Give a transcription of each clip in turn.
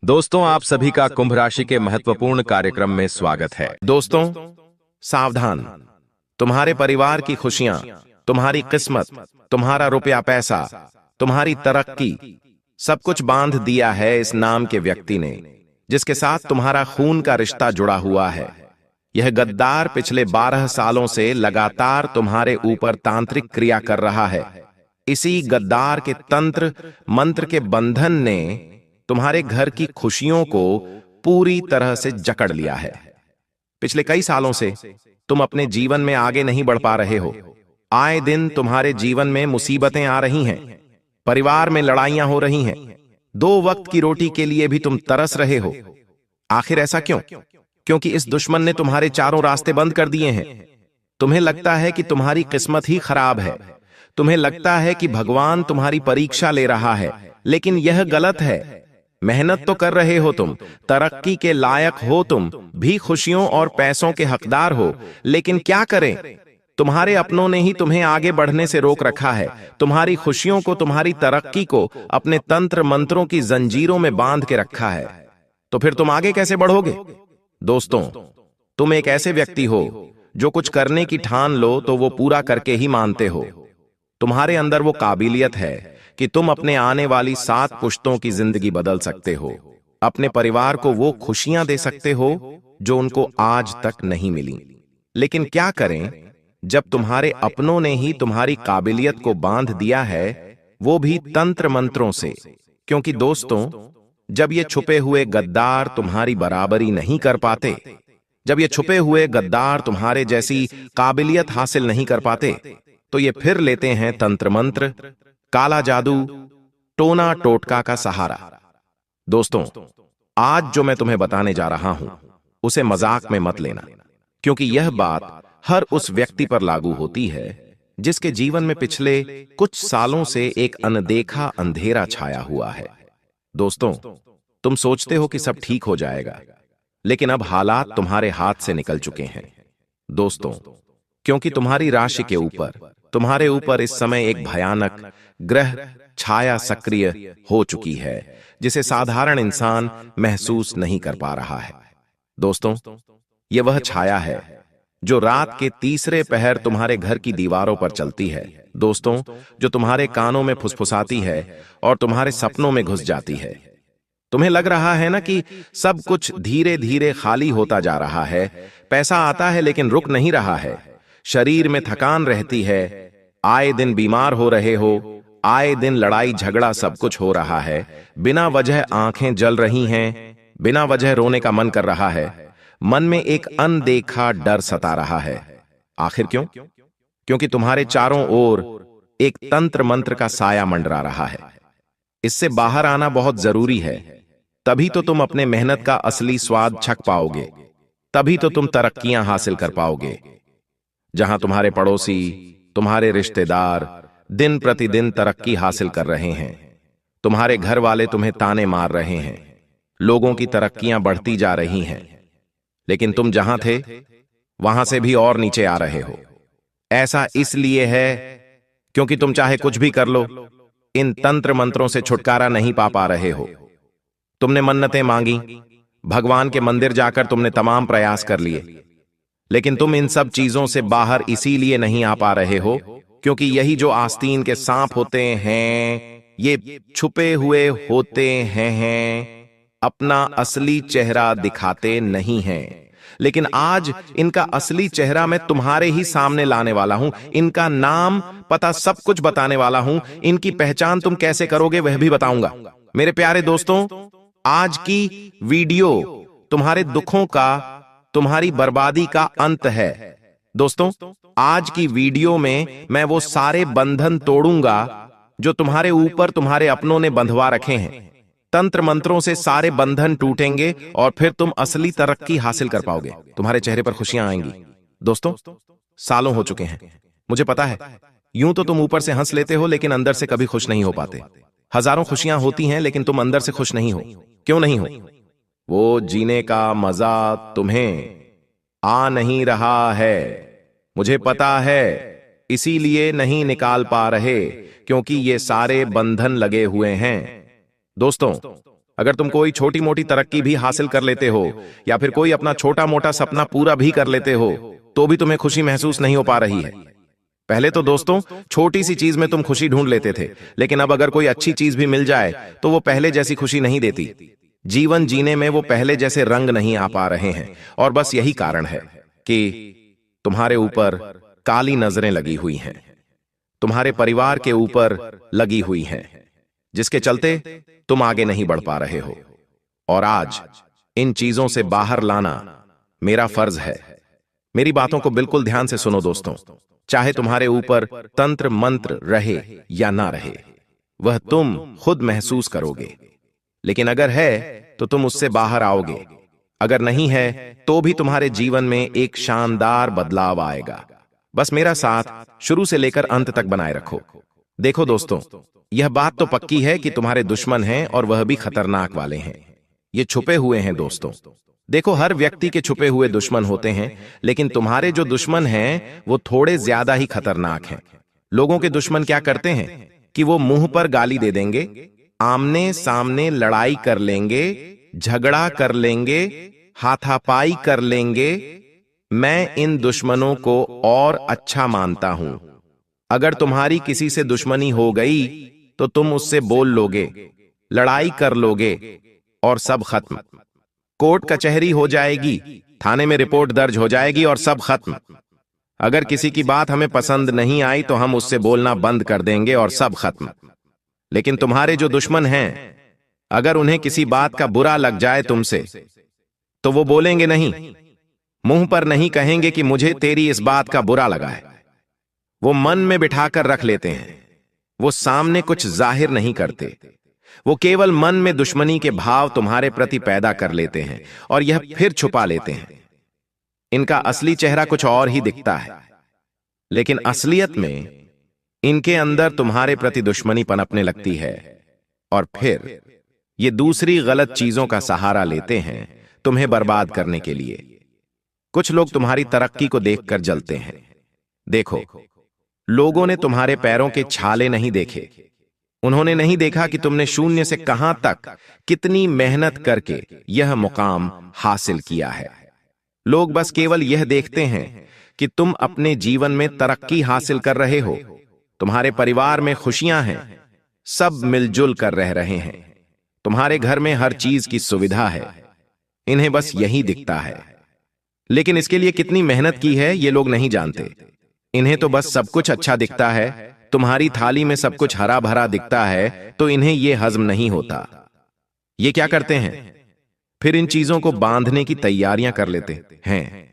दोस्तों, आप सभी का कुंभ राशि के महत्वपूर्ण कार्यक्रम में स्वागत है। दोस्तों, सावधान। तुम्हारे परिवार की खुशियां, तुम्हारी किस्मत, तुम्हारा रुपया पैसा, तुम्हारी तरक्की, सब कुछ बांध दिया है इस नाम के व्यक्ति ने, जिसके साथ तुम्हारा खून का रिश्ता जुड़ा हुआ है। यह गद्दार पिछले 12 सालों से लगातार तुम्हारे ऊपर तांत्रिक क्रिया कर रहा है। इसी गद्दार के तंत्र मंत्र के बंधन ने तुम्हारे घर की खुशियों को पूरी तरह से जकड़ लिया है। पिछले कई सालों से तुम अपने जीवन में आगे नहीं बढ़ पा रहे हो। आए दिन तुम्हारे जीवन में मुसीबतें आ रही हैं, परिवार में लड़ाइयां हो रही हैं, 2 वक्त की रोटी के लिए भी तुम तरस रहे हो। आखिर ऐसा क्यों? क्योंकि इस दुश्मन ने तुम्हारे चारों रास्ते बंद कर दिए हैं। तुम्हें लगता है कि तुम्हारी किस्मत ही खराब है, तुम्हें लगता है कि भगवान तुम्हारी परीक्षा ले रहा है, लेकिन यह गलत है। मेहनत तो कर रहे हो तुम, तरक्की के लायक हो, तुम भी खुशियों और पैसों के हकदार हो, लेकिन क्या करें, तुम्हारे अपनों ने ही तुम्हें आगे बढ़ने से रोक रखा है। तुम्हारी खुशियों को, तुम्हारी तरक्की को अपने तंत्र मंत्रों की जंजीरों में बांध के रखा है। तो फिर तुम आगे कैसे बढ़ोगे? दोस्तों, तुम एक ऐसे व्यक्ति हो जो कुछ करने की ठान लो तो वो पूरा करके ही मानते हो। तुम्हारे अंदर वो काबिलियत है कि तुम अपने आने वाली 7 पुश्तों की जिंदगी बदल सकते हो। अपने परिवार को वो खुशियां दे सकते हो जो उनको आज तक नहीं मिली। लेकिन क्या करें जब तुम्हारे अपनों ने ही तुम्हारी काबिलियत को बांध दिया है, वो भी तंत्र मंत्रों से। क्योंकि दोस्तों, जब ये छुपे हुए गद्दार तुम्हारी बराबरी नहीं कर पाते, जब ये छुपे हुए गद्दार तुम्हारे जैसी काबिलियत हासिल नहीं कर पाते, तो ये फिर लेते हैं तंत्र मंत्र, काला जादू, टोना टोटका का सहारा। दोस्तों, आज जो मैं तुम्हें बताने जा रहा हूं उसे मजाक में मत लेना, क्योंकि यह बात हर उस व्यक्ति पर लागू होती है जिसके जीवन में पिछले कुछ सालों से एक अनदेखा अंधेरा छाया हुआ है। दोस्तों, तुम सोचते हो कि सब ठीक हो जाएगा, लेकिन अब हालात तुम्हारे हाथ से निकल चुके हैं। दोस्तों, क्योंकि तुम्हारी राशि के ऊपर, तुम्हारे ऊपर इस समय एक भयानक ग्रह छाया सक्रिय हो चुकी है, जिसे साधारण इंसान महसूस नहीं कर पा रहा है। दोस्तों, यह वह छाया है जो रात के तीसरे पहर तुम्हारे घर की दीवारों पर चलती है। दोस्तों, जो तुम्हारे कानों में फुसफुसाती है और तुम्हारे सपनों में घुस जाती है। तुम्हें लग रहा है ना कि सब कुछ धीरे धीरे खाली होता जा रहा है, पैसा आता है लेकिन रुक नहीं रहा है, शरीर में थकान रहती है, आए दिन बीमार हो रहे हो, आए दिन लड़ाई झगड़ा सब कुछ हो रहा है, बिना वजह आंखें जल रही हैं, बिना वजह रोने का मन कर रहा है, मन में एक अनदेखा डर सता रहा है। आखिर क्यों? क्योंकि तुम्हारे चारों ओर एक तंत्र मंत्र का साया मंडरा रहा है। इससे बाहर आना बहुत जरूरी है, तभी तो तुम अपने मेहनत का असली स्वाद छक पाओगे, तभी तो तुम तरक्कियां हासिल कर पाओगे। जहां तुम्हारे पड़ोसी, तुम्हारे रिश्तेदार दिन प्रतिदिन तरक्की हासिल कर रहे हैं, तुम्हारे घर वाले तुम्हें ताने मार रहे हैं, लोगों की तरक्कियां बढ़ती जा रही हैं, लेकिन तुम जहां थे वहां से भी और नीचे आ रहे हो। ऐसा इसलिए है क्योंकि तुम चाहे कुछ भी कर लो, इन तंत्र मंत्रों से छुटकारा नहीं पा रहे हो। तुमने मन्नतें मांगी, भगवान के मंदिर जाकर तुमने तमाम प्रयास कर लिए, लेकिन तुम इन सब चीजों से बाहर इसीलिए नहीं आ पा रहे हो क्योंकि यही जो आस्तीन के सांप होते हैं, ये छुपे हुए होते हैं, अपना असली चेहरा दिखाते नहीं हैं। लेकिन आज इनका असली चेहरा मैं तुम्हारे ही सामने लाने वाला हूं, इनका नाम पता सब कुछ बताने वाला हूं, इनकी पहचान तुम कैसे करोगे वह भी बताऊंगा। मेरे प्यारे दोस्तों, आज की वीडियो तुम्हारे दुखों का, तुम्हारी बर्बादी का अंत है। दोस्तों, आज की वीडियो में मैं वो सारे बंधन तोड़ूंगा जो तुम्हारे ऊपर तुम्हारे अपनों ने बंधवा रखे हैं। तंत्र मंत्रों से सारे बंधन टूटेंगे और फिर तुम असली तरक्की हासिल कर पाओगे, तुम्हारे चेहरे पर खुशियां आएंगी। दोस्तों, सालों हो चुके हैं, मुझे पता है, यूं तो तुम ऊपर से हंस लेते हो लेकिन अंदर से कभी खुश नहीं हो पाते। हजारों खुशियां होती हैं लेकिन तुम अंदर से खुश नहीं हो। क्यों नहीं हो? वो जीने का मजा तुम्हें आ नहीं रहा है, मुझे पता है, इसीलिए नहीं निकाल पा रहे, क्योंकि ये सारे बंधन लगे हुए हैं। दोस्तों, अगर तुम कोई छोटी मोटी तरक्की भी हासिल कर लेते हो या फिर कोई अपना छोटा मोटा सपना पूरा भी कर लेते हो तो भी तुम्हें खुशी महसूस नहीं हो पा रही है। पहले तो दोस्तों छोटी सी चीज में तुम खुशी ढूंढ लेते थे, लेकिन अब अगर कोई अच्छी चीज भी मिल जाए तो वो पहले जैसी खुशी नहीं देती। जीवन जीने में वो पहले जैसे रंग नहीं आ पा रहे हैं और बस यही कारण है कि तुम्हारे ऊपर काली नजरें लगी हुई हैं, तुम्हारे परिवार के ऊपर लगी हुई हैं, जिसके चलते तुम आगे नहीं बढ़ पा रहे हो। और आज इन चीजों से बाहर लाना मेरा फर्ज है। मेरी बातों को बिल्कुल ध्यान से सुनो दोस्तों। चाहे तुम्हारे ऊपर तंत्र मंत्र रहे या ना रहे, वह तुम खुद महसूस करोगे, लेकिन अगर है तो तुम उससे बाहर आओगे। अगर नहीं है तो भी तुम्हारे जीवन में एक शानदार बदलाव आएगा। बस मेरा साथ शुरू से लेकर अंत तक बनाए रखो। देखो दोस्तों, यह बात तो पक्की है कि तुम्हारे दुश्मन हैं और वह भी खतरनाक वाले हैं। ये छुपे हुए हैं दोस्तों। देखो, हर व्यक्ति के छुपे हुए दुश्मन होते हैं, लेकिन तुम्हारे जो दुश्मन हैं वो थोड़े ज्यादा ही खतरनाक हैं। लोगों के दुश्मन क्या करते हैं कि वो मुंह पर गाली दे देंगे, आमने सामने लड़ाई कर लेंगे, झगड़ा कर लेंगे, हाथापाई कर लेंगे। मैं इन दुश्मनों को और अच्छा मानता हूं। अगर तुम्हारी किसी से दुश्मनी हो गई तो तुम उससे बोल लोगे, लड़ाई कर लोगे और सब खत्म। कोर्ट कचहरी हो जाएगी, थाने में रिपोर्ट दर्ज हो जाएगी और सब खत्म। अगर किसी की बात हमें पसंद नहीं आई तो हम उससे बोलना बंद कर देंगे और सब खत्म। लेकिन तुम्हारे जो दुश्मन हैं, अगर उन्हें किसी बात का बुरा लग जाए तुमसे, तो वो बोलेंगे नहीं, मुंह पर नहीं कहेंगे कि मुझे तेरी इस बात का बुरा लगा है। वो मन में बिठाकर रख लेते हैं। वो सामने कुछ जाहिर नहीं करते। वो केवल मन में दुश्मनी के भाव तुम्हारे प्रति पैदा कर लेते हैं और यह फिर छुपा लेते हैं। इनका असली चेहरा कुछ और ही दिखता है, लेकिन असलियत में इनके अंदर तुम्हारे प्रति दुश्मनी पनपने लगती है और फिर ये दूसरी गलत चीजों का सहारा लेते हैं तुम्हें बर्बाद करने के लिए। कुछ लोग तुम्हारी तरक्की को देखकर जलते हैं। देखो, लोगों ने तुम्हारे पैरों के छाले नहीं देखे। उन्होंने नहीं देखा कि तुमने शून्य से कहां तक कितनी मेहनत करके यह मुकाम हासिल किया है। लोग बस केवल यह देखते हैं कि तुम अपने जीवन में तरक्की हासिल कर रहे हो, तुम्हारे परिवार में खुशियां हैं, सब मिलजुल कर रह रहे हैं, तुम्हारे घर में हर चीज की सुविधा है। इन्हें बस यही दिखता है, लेकिन इसके लिए कितनी मेहनत की है ये लोग नहीं जानते। इन्हें तो बस सब कुछ अच्छा दिखता है। तुम्हारी थाली में सब कुछ हरा भरा दिखता है तो इन्हें यह हजम नहीं होता। ये क्या करते हैं? फिर इन चीजों को बांधने की तैयारियां कर लेते हैं।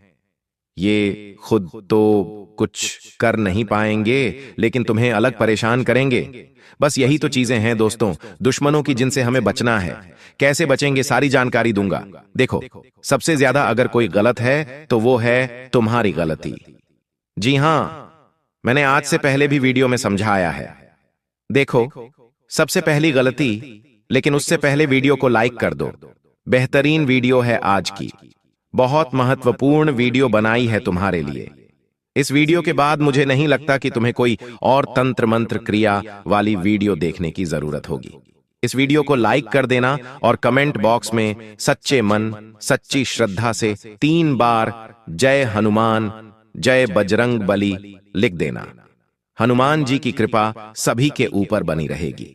ये खुद तो कुछ कर नहीं पाएंगे, लेकिन तुम्हें अलग परेशान करेंगे। बस यही तो चीजें हैं दोस्तों, दुश्मनों की, जिनसे हमें बचना है। कैसे बचेंगे सारी जानकारी दूंगा। देखो, सबसे ज्यादा अगर कोई गलत है तो वो है तुम्हारी गलती। जी हां, मैंने आज से पहले भी वीडियो में समझाया है। देखो, सबसे पहली गलती, लेकिन उससे पहले वीडियो को लाइक कर दो। बेहतरीन वीडियो है आज की, बहुत महत्वपूर्ण वीडियो बनाई है तुम्हारे लिए। इस वीडियो के बाद मुझे नहीं लगता कि तुम्हें कोई और तंत्र मंत्र क्रिया वाली वीडियो देखने की जरूरत होगी। इस वीडियो को लाइक कर देना और कमेंट बॉक्स में सच्चे मन, सच्ची श्रद्धा से 3 बार जय हनुमान, जय बजरंग बली लिख देना। हनुमान जी की कृपा सभी के ऊपर बनी रहेगी।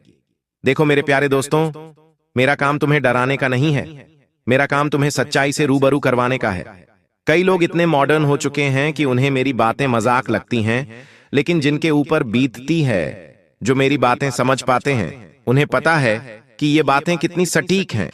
देखो मेरे प्यारे दोस्तों, मेरा काम तुम्हें डराने का नहीं है, मेरा काम तुम्हें सच्चाई से रूबरू करवाने का है। कई लोग इतने मॉडर्न हो चुके हैं कि उन्हें मेरी बातें मजाक लगती हैं, लेकिन जिनके ऊपर बीतती है, जो मेरी बातें समझ पाते हैं, उन्हें पता है कि ये बातें कितनी सटीक हैं।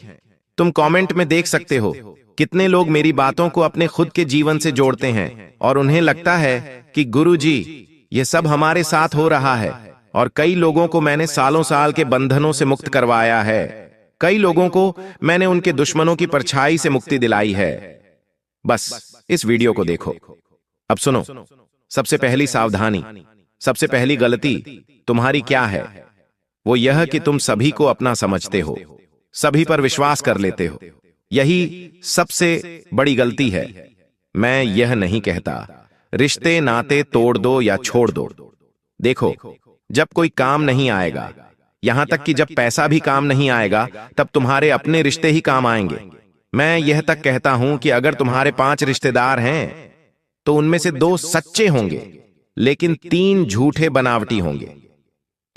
तुम कमेंट में देख सकते हो कितने लोग मेरी बातों को अपने खुद के जीवन से जोड़ते हैं और उन्हें लगता है कि गुरुजी ये सब हमारे साथ हो रहा है। और कई लोगों को मैंने सालों साल के बंधनों से मुक्त करवाया है। कई लोगों को मैंने उनके दुश्मनों की परछाई से मुक्ति दिलाई है। बस इस वीडियो को देखो। अब सुनो, सबसे पहली सावधानी, सबसे पहली गलती तुम्हारी क्या है? वो यह कि तुम सभी को अपना समझते हो, सभी पर विश्वास कर लेते हो। यही सबसे बड़ी गलती है। मैं यह नहीं कहता रिश्ते नाते तोड़ दो या छोड़ दो। देखो, जब कोई काम नहीं आएगा यहां तक कि जब पैसा भी काम नहीं आएगा तब तुम्हारे अपने रिश्ते ही काम आएंगे। मैं यह तक कहता हूं कि अगर तुम्हारे 5 रिश्तेदार हैं तो उनमें से 2 सच्चे होंगे लेकिन 3 झूठे बनावटी होंगे।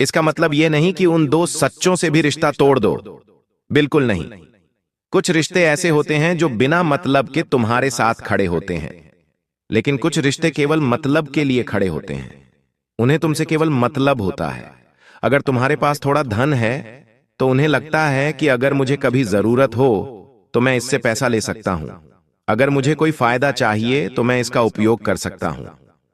इसका मतलब यह नहीं कि उन 2 सच्चों से भी रिश्ता तोड़ दो, बिल्कुल नहीं। कुछ रिश्ते ऐसे होते हैं जो बिना मतलब के तुम्हारे साथ खड़े होते हैं, लेकिन कुछ रिश्ते केवल मतलब के लिए खड़े होते हैं। उन्हें तुमसे केवल मतलब होता है। अगर तुम्हारे पास थोड़ा धन है तो उन्हें लगता है कि अगर मुझे कभी जरूरत हो तो मैं इससे पैसा ले सकता हूं। अगर मुझे कोई फायदा चाहिए तो मैं इसका उपयोग कर सकता हूं।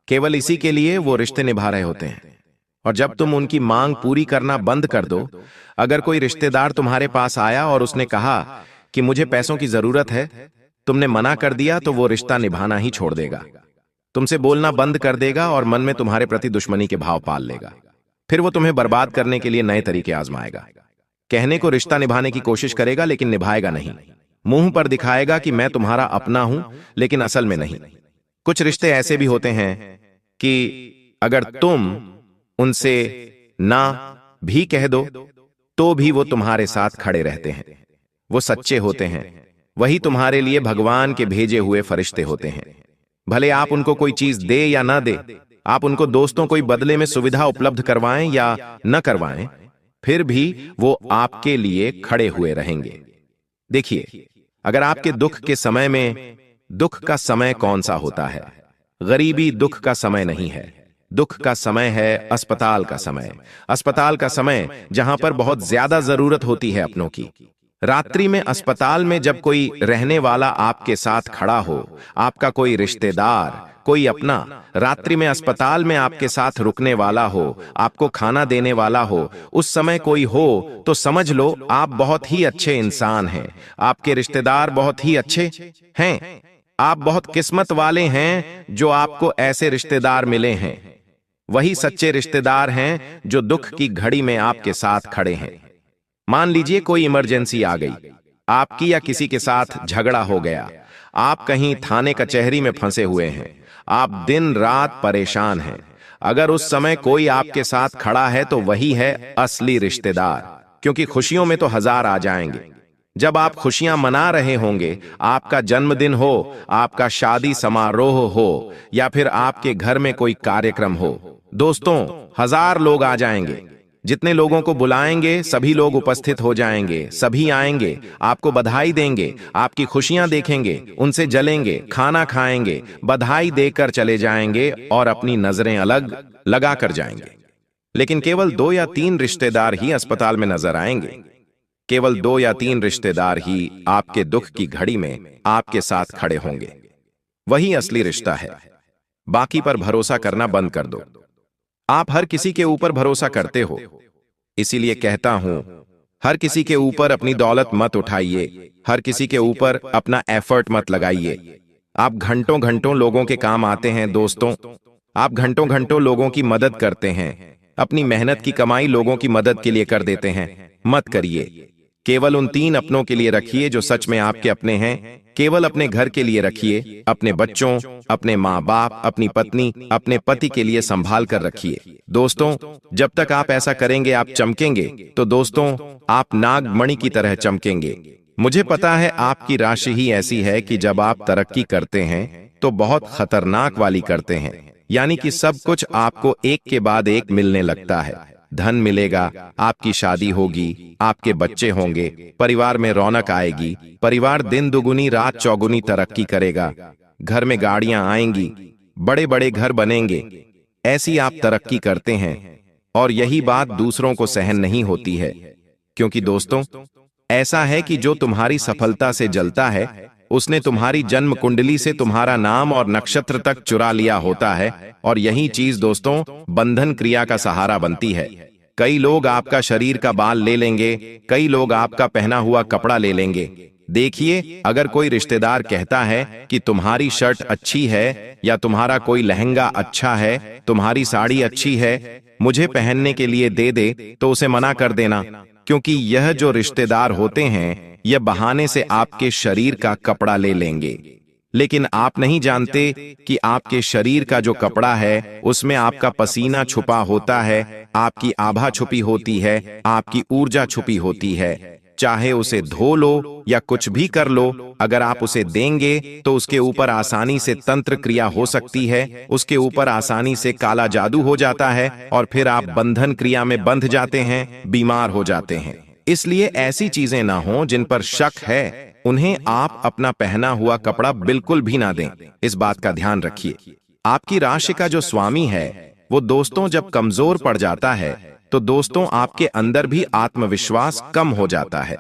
केवल इसी के लिए वो रिश्ते निभा रहे होते हैं। और जब तुम उनकी मांग पूरी करना बंद कर दो, अगर कोई रिश्तेदार तुम्हारे पास आया और उसने कहा कि मुझे पैसों की जरूरत है, तुमने मना कर दिया तो वो रिश्ता निभाना ही छोड़ देगा, तुमसे बोलना बंद कर देगा और मन में तुम्हारे प्रति दुश्मनी के भाव पाल लेगा। फिर वो तुम्हें बर्बाद करने के लिए नए तरीके आजमाएगा। कहने को रिश्ता निभाने की कोशिश करेगा लेकिन निभाएगा नहीं। मुंह पर दिखाएगा कि मैं तुम्हारा अपना हूं, लेकिन असल में नहीं। कुछ रिश्ते ऐसे भी होते हैं कि अगर तुम उनसे ना भी कह दो तो भी वो तुम्हारे साथ खड़े रहते हैं। वो सच्चे होते हैं। वही तुम्हारे लिए भगवान के भेजे हुए फरिश्ते होते हैं। भले आप उनको कोई चीज दे या ना दे, आप उनको दोस्तों कोई बदले में सुविधा उपलब्ध करवाएं या न करवाएं, फिर भी वो आपके लिए खड़े हुए रहेंगे। देखिए, अगर आपके दुख के समय में, दुख का समय कौन सा होता है? गरीबी दुख का समय नहीं है। दुख का समय है अस्पताल का समय। अस्पताल का समय जहां पर बहुत ज्यादा जरूरत होती है अपनों की। रात्रि में अस्पताल में जब कोई रहने वाला आपके साथ खड़ा हो, आपका कोई रिश्तेदार, कोई अपना, रात्रि में अस्पताल में आपके साथ रुकने वाला हो, आपको खाना देने वाला हो, उस समय कोई हो तो समझ लो आप बहुत ही अच्छे इंसान हैं। आपके रिश्तेदार बहुत ही अच्छे हैं। आप बहुत किस्मत वाले हैं जो आपको ऐसे रिश्तेदार मिले हैं। वही सच्चे रिश्तेदार हैं जो दुख की घड़ी में आपके साथ खड़े हैं। मान लीजिए कोई इमरजेंसी आ गई, आपकी या किसी के साथ झगड़ा हो गया, आप कहीं थाने कचहरी में फंसे हुए हैं, आप दिन रात परेशान हैं। अगर उस समय कोई आपके साथ खड़ा है तो वही है असली रिश्तेदार, क्योंकि खुशियों में तो 1000 आ जाएंगे। जब आप खुशियां मना रहे होंगे, आपका जन्मदिन हो, आपका शादी समारोह हो या फिर आपके घर में कोई कार्यक्रम हो, दोस्तों 1000 लोग आ जाएंगे। जितने लोगों को बुलाएंगे सभी लोग उपस्थित हो जाएंगे। सभी आएंगे, आपको बधाई देंगे, आपकी खुशियां देखेंगे, उनसे जलेंगे, खाना खाएंगे, बधाई देकर चले जाएंगे और अपनी नजरें अलग लगा कर जाएंगे। लेकिन केवल 2 या 3 रिश्तेदार ही अस्पताल में नजर आएंगे। केवल 2 या 3 रिश्तेदार ही आपके दुख की घड़ी में आपके साथ खड़े होंगे। वही असली रिश्ता है। बाकी पर भरोसा करना बंद कर दो। आप हर किसी के ऊपर भरोसा करते हो, इसीलिए कहता हूं, हर किसी के ऊपर अपनी दौलत मत उठाइए, हर किसी के ऊपर अपना एफर्ट मत लगाइए। आप घंटों घंटों लोगों के काम आते हैं दोस्तों। आप घंटों घंटों लोगों की मदद करते हैं, अपनी मेहनत की कमाई लोगों की मदद के लिए कर देते हैं। मत करिए। केवल उन 3 अपनों के लिए रखिए जो सच में आपके अपने हैं। केवल अपने घर के लिए रखिए, अपने बच्चों, अपने माँ बाप, अपनी पत्नी, अपने पति के लिए संभाल कर रखिए। दोस्तों, जब तक आप ऐसा करेंगे आप चमकेंगे, तो दोस्तों आप नागमणि की तरह चमकेंगे। मुझे पता है आपकी राशि ही ऐसी है कि जब आप तरक्की करते हैं तो बहुत खतरनाक वाली करते हैं, यानी कि सब कुछ आपको एक के बाद एक मिलने लगता है। धन मिलेगा, आपकी शादी होगी, आपके बच्चे होंगे, परिवार में रौनक आएगी, परिवार दिन दुगुनी रात चौगुनी तरक्की करेगा, घर में गाड़ियां आएंगी, बड़े बड़े घर बनेंगे। ऐसी आप तरक्की करते हैं और यही बात दूसरों को सहन नहीं होती है, क्योंकि दोस्तों ऐसा है कि जो तुम्हारी सफलता से जलता है उसने तुम्हारी जन्म कुंडली से तुम्हारा नाम और नक्षत्र तक चुरा लिया होता है। और यही चीज दोस्तों बंधन क्रिया का सहारा बनती है। कई लोग आपका शरीर का बाल ले लेंगे, कई लोग आपका पहना हुआ कपड़ा ले लेंगे। देखिए, अगर कोई रिश्तेदार कहता है कि तुम्हारी शर्ट अच्छी है या तुम्हारा कोई लहंगा अच्छा है, तुम्हारी साड़ी अच्छी है, मुझे पहनने के लिए दे दे, तो उसे मना कर देना, क्योंकि यह जो रिश्तेदार होते हैं यह बहाने से आपके शरीर का कपड़ा ले लेंगे। लेकिन आप नहीं जानते कि आपके शरीर का जो कपड़ा है उसमें आपका पसीना छुपा होता है, आपकी आभा छुपी होती है, आपकी ऊर्जा छुपी होती है। चाहे उसे धो लो या कुछ भी कर लो, अगर आप उसे देंगे तो उसके ऊपर आसानी से तंत्र क्रिया हो सकती है, उसके ऊपर आसानी से काला जादू हो जाता है और फिर आप बंधन क्रिया में बंध जाते हैं, बीमार हो जाते हैं। इसलिए ऐसी चीजें ना हो जिन पर शक है, उन्हें आप अपना पहना हुआ कपड़ा बिल्कुल भी ना दें। इस बात का ध्यान रखिए। आपकी राशि का जो स्वामी है वो दोस्तों जब कमजोर पड़ जाता है तो दोस्तों आपके अंदर भी आत्मविश्वास कम हो जाता है।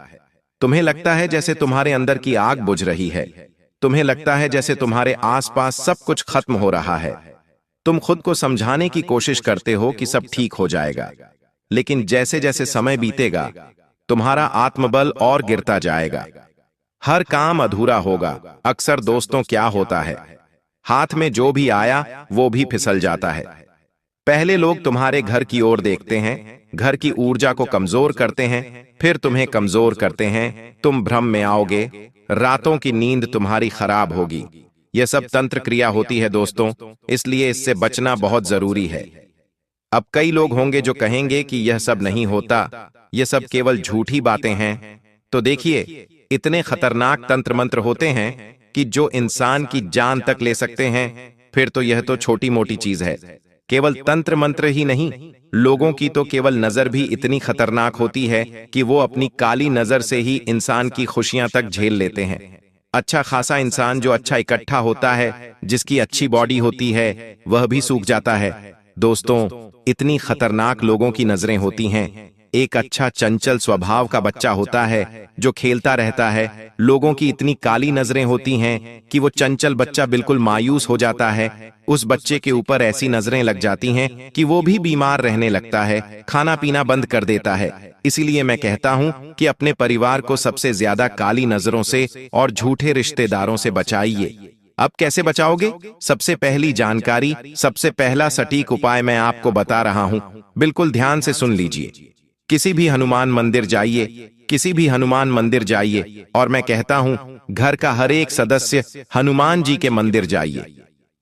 तुम्हें लगता है जैसे तुम्हारे अंदर की आग बुझ रही है, तुम्हें लगता है जैसे तुम्हारे आसपास सब कुछ खत्म हो रहा है। तुम खुद को समझाने की कोशिश करते हो कि सब ठीक हो जाएगा, लेकिन जैसे जैसे समय बीतेगा तुम्हारा आत्मबल और गिरता जाएगा, हर काम अधूरा होगा। अक्सर दोस्तों क्या होता है, हाथ में जो भी आया वो भी फिसल जाता है। पहले लोग तुम्हारे घर की ओर देखते हैं, घर की ऊर्जा को कमजोर करते हैं, फिर तुम्हें कमजोर करते हैं, तुम भ्रम में आओगे, रातों की नींद तुम्हारी खराब होगी। यह सब तंत्र क्रिया होती है दोस्तों, इसलिए इससे बचना बहुत जरूरी है। अब कई लोग होंगे जो कहेंगे कि यह सब नहीं होता, यह सब केवल झूठी बातें हैं। तो देखिए, इतने खतरनाक तंत्र मंत्र होते हैं कि जो इंसान की जान तक ले सकते हैं। फिर तो यह तो छोटी मोटी चीज है। केवल तंत्र मंत्र ही नहीं, लोगों की तो केवल नजर भी इतनी खतरनाक होती है कि वो अपनी काली नजर से ही इंसान की खुशियां तक झेल लेते हैं। अच्छा खासा इंसान जो अच्छा इकट्ठा होता है, जिसकी अच्छी बॉडी होती है, वह भी सूख जाता है। दोस्तों, इतनी खतरनाक लोगों की नजरें होती हैं। एक अच्छा चंचल स्वभाव का बच्चा होता है जो खेलता रहता है, लोगों की इतनी काली नजरें होती हैं कि वो चंचल बच्चा बिल्कुल मायूस हो जाता है। उस बच्चे के ऊपर ऐसी नजरें लग जाती हैं कि वो भी बीमार रहने लगता है, खाना पीना बंद कर देता है। इसीलिए मैं कहता हूं कि अपने परिवार को सबसे ज्यादा काली नजरों से और झूठे रिश्तेदारों से बचाइए। अब कैसे बचाओगे? सबसे पहली जानकारी, सबसे पहला सटीक उपाय मैं आपको बता रहा हूं, बिल्कुल ध्यान से सुन लीजिए। किसी भी हनुमान मंदिर जाइए, किसी भी हनुमान मंदिर जाइए, और मैं कहता हूं घर का हर एक सदस्य हनुमान जी के मंदिर जाइए।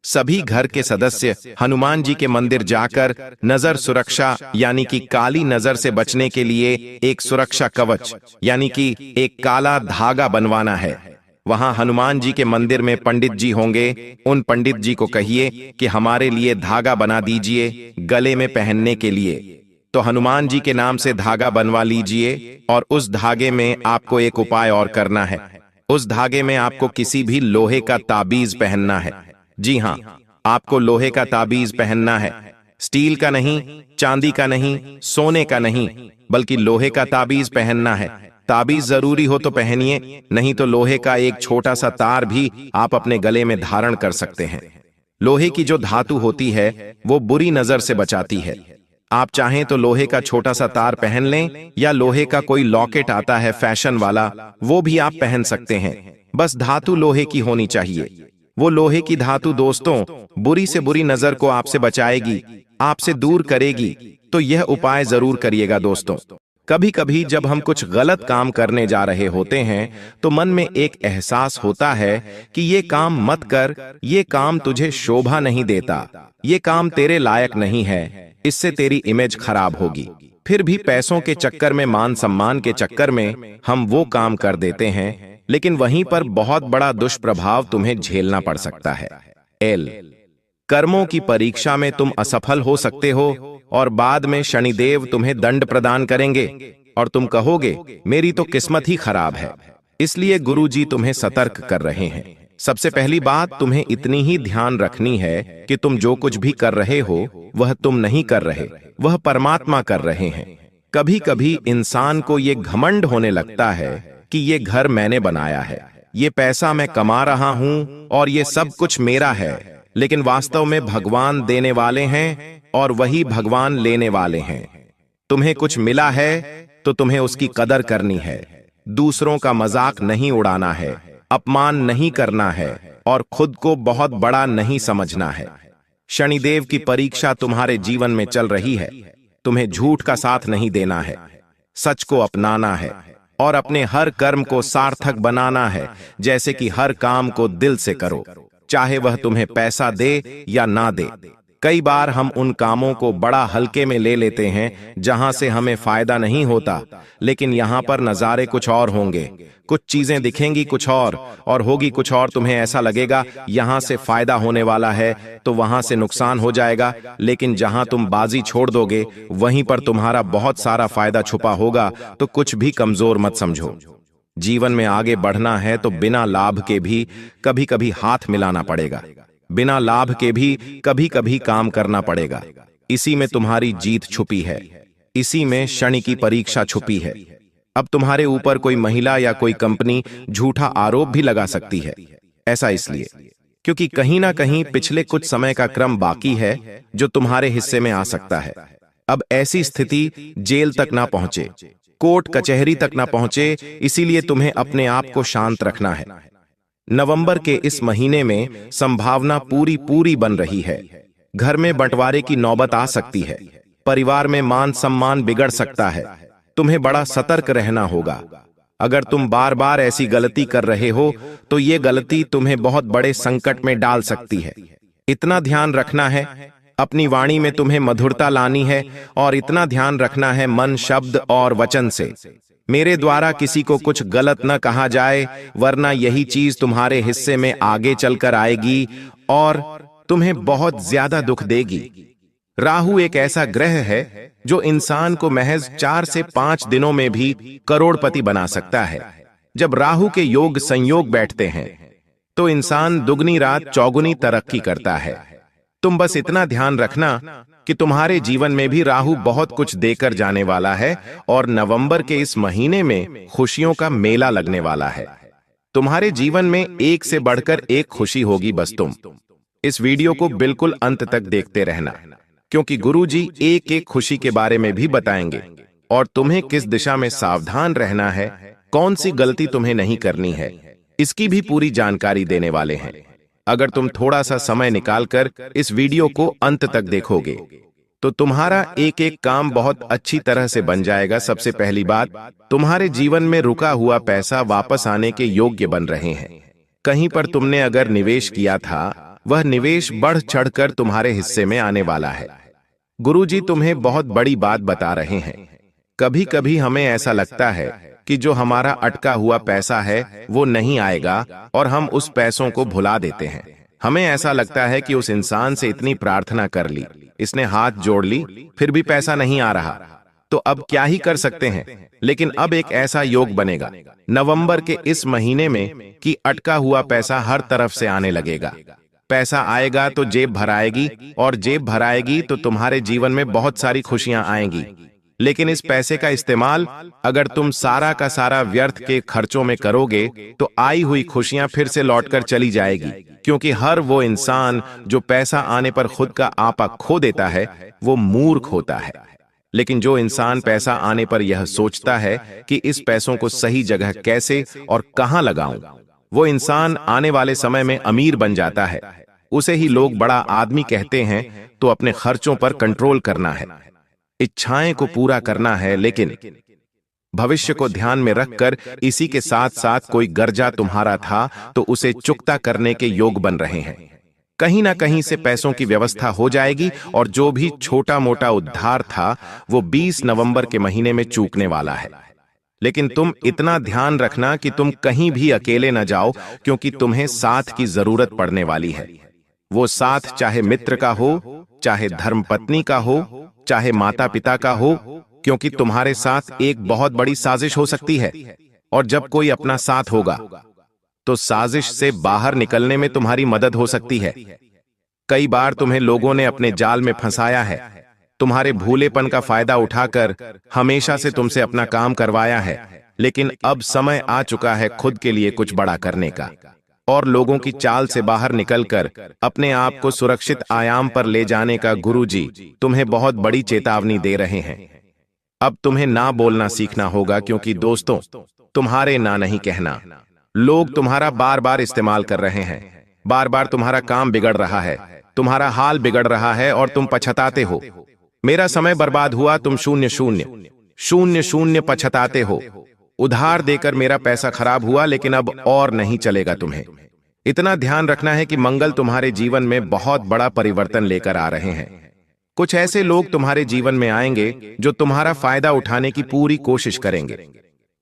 सभी घर के सदस्य हनुमान जी के मंदिर जाकर नजर सुरक्षा यानी कि काली नजर से बचने के लिए एक सुरक्षा कवच यानी कि एक काला धागा बनवाना है। वहां हनुमान जी के मंदिर में पंडित जी होंगे, उन पंडित जी को कहिए कि हमारे लिए धागा बना दीजिए गले में पहनने के लिए। तो हनुमान जी के नाम से धागा बनवा लीजिए, और उस धागे में आपको एक उपाय और करना है। उस धागे में आपको किसी भी लोहे का ताबीज पहनना है। जी हां, आपको लोहे का ताबीज पहनना है। स्टील का नहीं, चांदी का नहीं, सोने का नहीं, बल्कि लोहे का ताबीज पहनना है। ताबीज जरूरी हो तो पहनिए, नहीं तो लोहे का एक छोटा सा तार भी आप अपने गले में धारण कर सकते हैं। लोहे की जो धातु होती है वो बुरी नजर से बचाती है। आप चाहें तो लोहे का छोटा सा तार पहन लें, या लोहे का कोई लॉकेट आता है फैशन वाला, वो भी आप पहन सकते हैं। बस धातु लोहे की होनी चाहिए। वो लोहे की धातु दोस्तों बुरी से बुरी नजर को आपसे बचाएगी, आपसे दूर करेगी। तो यह उपाय जरूर करिएगा दोस्तों। कभी कभी जब हम कुछ गलत काम करने जा रहे होते हैं तो मन में एक एहसास होता है कि ये काम मत कर, ये काम तुझे शोभा नहीं देता, ये काम तेरे लायक नहीं है, इससे तेरी इमेज खराब होगी। फिर भी पैसों के चक्कर में, मान सम्मान के चक्कर में हम वो काम कर देते हैं, लेकिन वहीं पर बहुत बड़ा दुष्प्रभाव तुम्हें झेलना पड़ सकता है। कर्मों की परीक्षा में तुम असफल हो सकते हो और बाद में शनिदेव तुम्हें दंड प्रदान करेंगे और तुम कहोगे मेरी तो किस्मत ही खराब है। इसलिए गुरुजी तुम्हें सतर्क कर रहे हैं। सबसे पहली बात तुम्हें इतनी ही ध्यान रखनी है कि तुम जो कुछ भी कर रहे हो वह तुम नहीं कर रहे, वह परमात्मा कर रहे हैं। कभी कभी इंसान को ये घमंड होने लगता है कि ये घर मैंने बनाया है, ये पैसा मैं कमा रहा हूं और ये सब कुछ मेरा है। लेकिन वास्तव में भगवान देने वाले हैं और वही भगवान लेने वाले हैं। तुम्हें कुछ मिला है तो तुम्हें उसकी कदर करनी है, दूसरों का मजाक नहीं उड़ाना है, अपमान नहीं करना है और खुद को बहुत बड़ा नहीं समझना है। शनिदेव की परीक्षा तुम्हारे जीवन में चल रही है। तुम्हें झूठ का साथ नहीं देना है, सच को अपनाना है। और अपने हर कर्म को सार्थक बनाना है, जैसे कि हर काम को दिल से करो, चाहे वह तुम्हें पैसा दे या ना दे। कई बार हम उन कामों को बड़ा हल्के में ले लेते हैं जहां से हमें फायदा नहीं होता, लेकिन यहाँ पर नज़ारे कुछ और होंगे। कुछ चीजें दिखेंगी कुछ और होगी कुछ और। तुम्हें ऐसा लगेगा यहाँ से फायदा होने वाला है तो वहां से नुकसान हो जाएगा, लेकिन जहां तुम बाजी छोड़ दोगे वहीं पर तुम्हारा बहुत सारा फायदा छुपा होगा। तो कुछ भी कमजोर मत समझो। जीवन में आगे बढ़ना है तो बिना लाभ के भी कभी कभी हाथ मिलाना पड़ेगा, बिना लाभ के भी कभी कभी काम करना पड़ेगा। इसी में तुम्हारी जीत छुपी है, इसी में शनि की परीक्षा छुपी है। अब तुम्हारे ऊपर कोई महिला या कोई कंपनी झूठा आरोप भी लगा सकती है। ऐसा इसलिए क्योंकि कहीं ना कहीं पिछले कुछ समय का क्रम बाकी है जो तुम्हारे हिस्से में आ सकता है। अब ऐसी स्थिति जेल तक ना पहुंचे, कोर्ट कचहरी तक ना पहुंचे, इसीलिए तुम्हें अपने आप को शांत रखना है। नवंबर के इस महीने में संभावना पूरी बन रही है। घर में बंटवारे की नौबत आ सकती है, परिवार में मान सम्मान बिगड़ सकता है। तुम्हें बड़ा सतर्क रहना होगा। अगर तुम बार बार ऐसी गलती कर रहे हो तो ये गलती तुम्हें बहुत बड़े संकट में डाल सकती है। इतना ध्यान रखना है, अपनी वाणी में तुम्हें मधुरता लानी है और इतना ध्यान रखना है मन, शब्द और वचन से मेरे द्वारा किसी को कुछ गलत न कहा जाए, वरना यही चीज तुम्हारे हिस्से में आगे चलकर आएगी और तुम्हें बहुत ज्यादा दुख देगी। राहु एक ऐसा ग्रह है जो इंसान को महज 4 से 5 दिनों में भी करोड़पति बना सकता है। जब राहु के योग संयोग बैठते हैं तो इंसान दुगनी रात चौगुनी तरक्की करता है। तुम बस इतना ध्यान रखना कि तुम्हारे जीवन में भी राहु बहुत कुछ देकर जाने वाला है और नवंबर के इस महीने में खुशियों का मेला लगने वाला है। तुम्हारे जीवन में एक से बढ़कर एक खुशी होगी। बस तुम इस वीडियो को बिल्कुल अंत तक देखते रहना, क्योंकि गुरुजी एक एक खुशी के बारे में भी बताएंगे और तुम्हें किस दिशा में सावधान रहना है, कौन सी गलती तुम्हें नहीं करनी है, इसकी भी पूरी जानकारी देने वाले हैं। अगर तुम थोड़ा सा समय निकालकर इस वीडियो को अंत तक देखोगे तो तुम्हारा एक एक काम बहुत अच्छी तरह से बन जाएगा। सबसे पहली बात, तुम्हारे जीवन में रुका हुआ पैसा वापस आने के योग्य बन रहे हैं। कहीं पर तुमने अगर निवेश किया था, वह निवेश बढ़ चढ़कर तुम्हारे हिस्से में आने वाला है। गुरुजी तुम्हें बहुत बड़ी बात बता रहे हैं। कभी कभी हमें ऐसा लगता है कि जो हमारा अटका हुआ पैसा है वो नहीं आएगा और हम उस पैसों को भुला देते हैं। हमें ऐसा लगता है कि उस इंसान से इतनी प्रार्थना कर ली, इसने हाथ जोड़ ली, फिर भी पैसा नहीं आ रहा, तो अब क्या ही कर सकते हैं। लेकिन अब एक ऐसा योग बनेगा नवंबर के इस महीने में कि अटका हुआ पैसा हर तरफ से आने लगेगा। पैसा आएगा तो जेब भराएगी और जेब भराएगी तो तुम्हारे जीवन में बहुत सारी खुशियां आएंगी। लेकिन इस पैसे का इस्तेमाल अगर तुम सारा का सारा व्यर्थ के खर्चों में करोगे तो आई हुई खुशियां फिर से लौटकर चली जाएगी। क्योंकि हर वो इंसान जो पैसा आने पर खुद का आपा खो देता है वो मूर्ख होता है। लेकिन जो इंसान पैसा आने पर यह सोचता है कि इस पैसों को सही जगह कैसे और कहां लगाऊं, वो इंसान आने वाले समय में अमीर बन जाता है। उसे ही लोग बड़ा आदमी कहते हैं। तो अपने खर्चों पर कंट्रोल करना है, इच्छाएं को पूरा करना है, लेकिन भविष्य को ध्यान में रखकर इसी के साथ साथ कोई कर्जा तुम्हारा था तो उसे चुकता करने के योग बन रहे हैं। कहीं ना कहीं से पैसों की व्यवस्था हो जाएगी और जो भी छोटा मोटा उद्धार था वो 20 नवंबर के महीने में चूकने वाला है। लेकिन तुम इतना ध्यान रखना कि तुम कहीं भी अकेले न जाओ, क्योंकि तुम्हें साथ की जरूरत पड़ने वाली है। वो साथ चाहे मित्र का हो, चाहे धर्मपत्नी का हो, चाहे माता पिता का हो, क्योंकि तुम्हारे साथ एक बहुत बड़ी साजिश हो सकती है। और जब कोई अपना साथ होगा तो साजिश से बाहर निकलने में तुम्हारी मदद हो सकती है। कई बार तुम्हें लोगों ने अपने जाल में फंसाया है, तुम्हारे भूलेपन का फायदा उठाकर हमेशा से तुमसे अपना काम करवाया है। लेकिन अब समय आ चुका है खुद के लिए कुछ बड़ा करने का और लोगों की चाल से बाहर निकलकर अपने आप को सुरक्षित आयाम पर ले जाने का। गुरुजी तुम्हें बहुत बड़ी चेतावनी दे रहे हैं। अब तुम्हें ना बोलना सीखना होगा, क्योंकि दोस्तों तुम्हारे ना नहीं कहना। लोग तुम्हारा बार बार इस्तेमाल कर रहे हैं, बार बार तुम्हारा काम बिगड़ रहा है, तुम्हारा हाल बिगड़ रहा है और तुम पछताते हो। मेरा समय बर्बाद हुआ, तुम 0 0 0 0 पछताते हो। उधार देकर मेरा पैसा खराब हुआ, लेकिन अब और नहीं चलेगा तुम्हें। इतना ध्यान रखना है कि मंगल तुम्हारे जीवन में बहुत बड़ा परिवर्तन लेकर आ रहे हैं। कुछ ऐसे लोग तुम्हारे जीवन में आएंगे जो तुम्हारा फायदा उठाने की पूरी कोशिश करेंगे।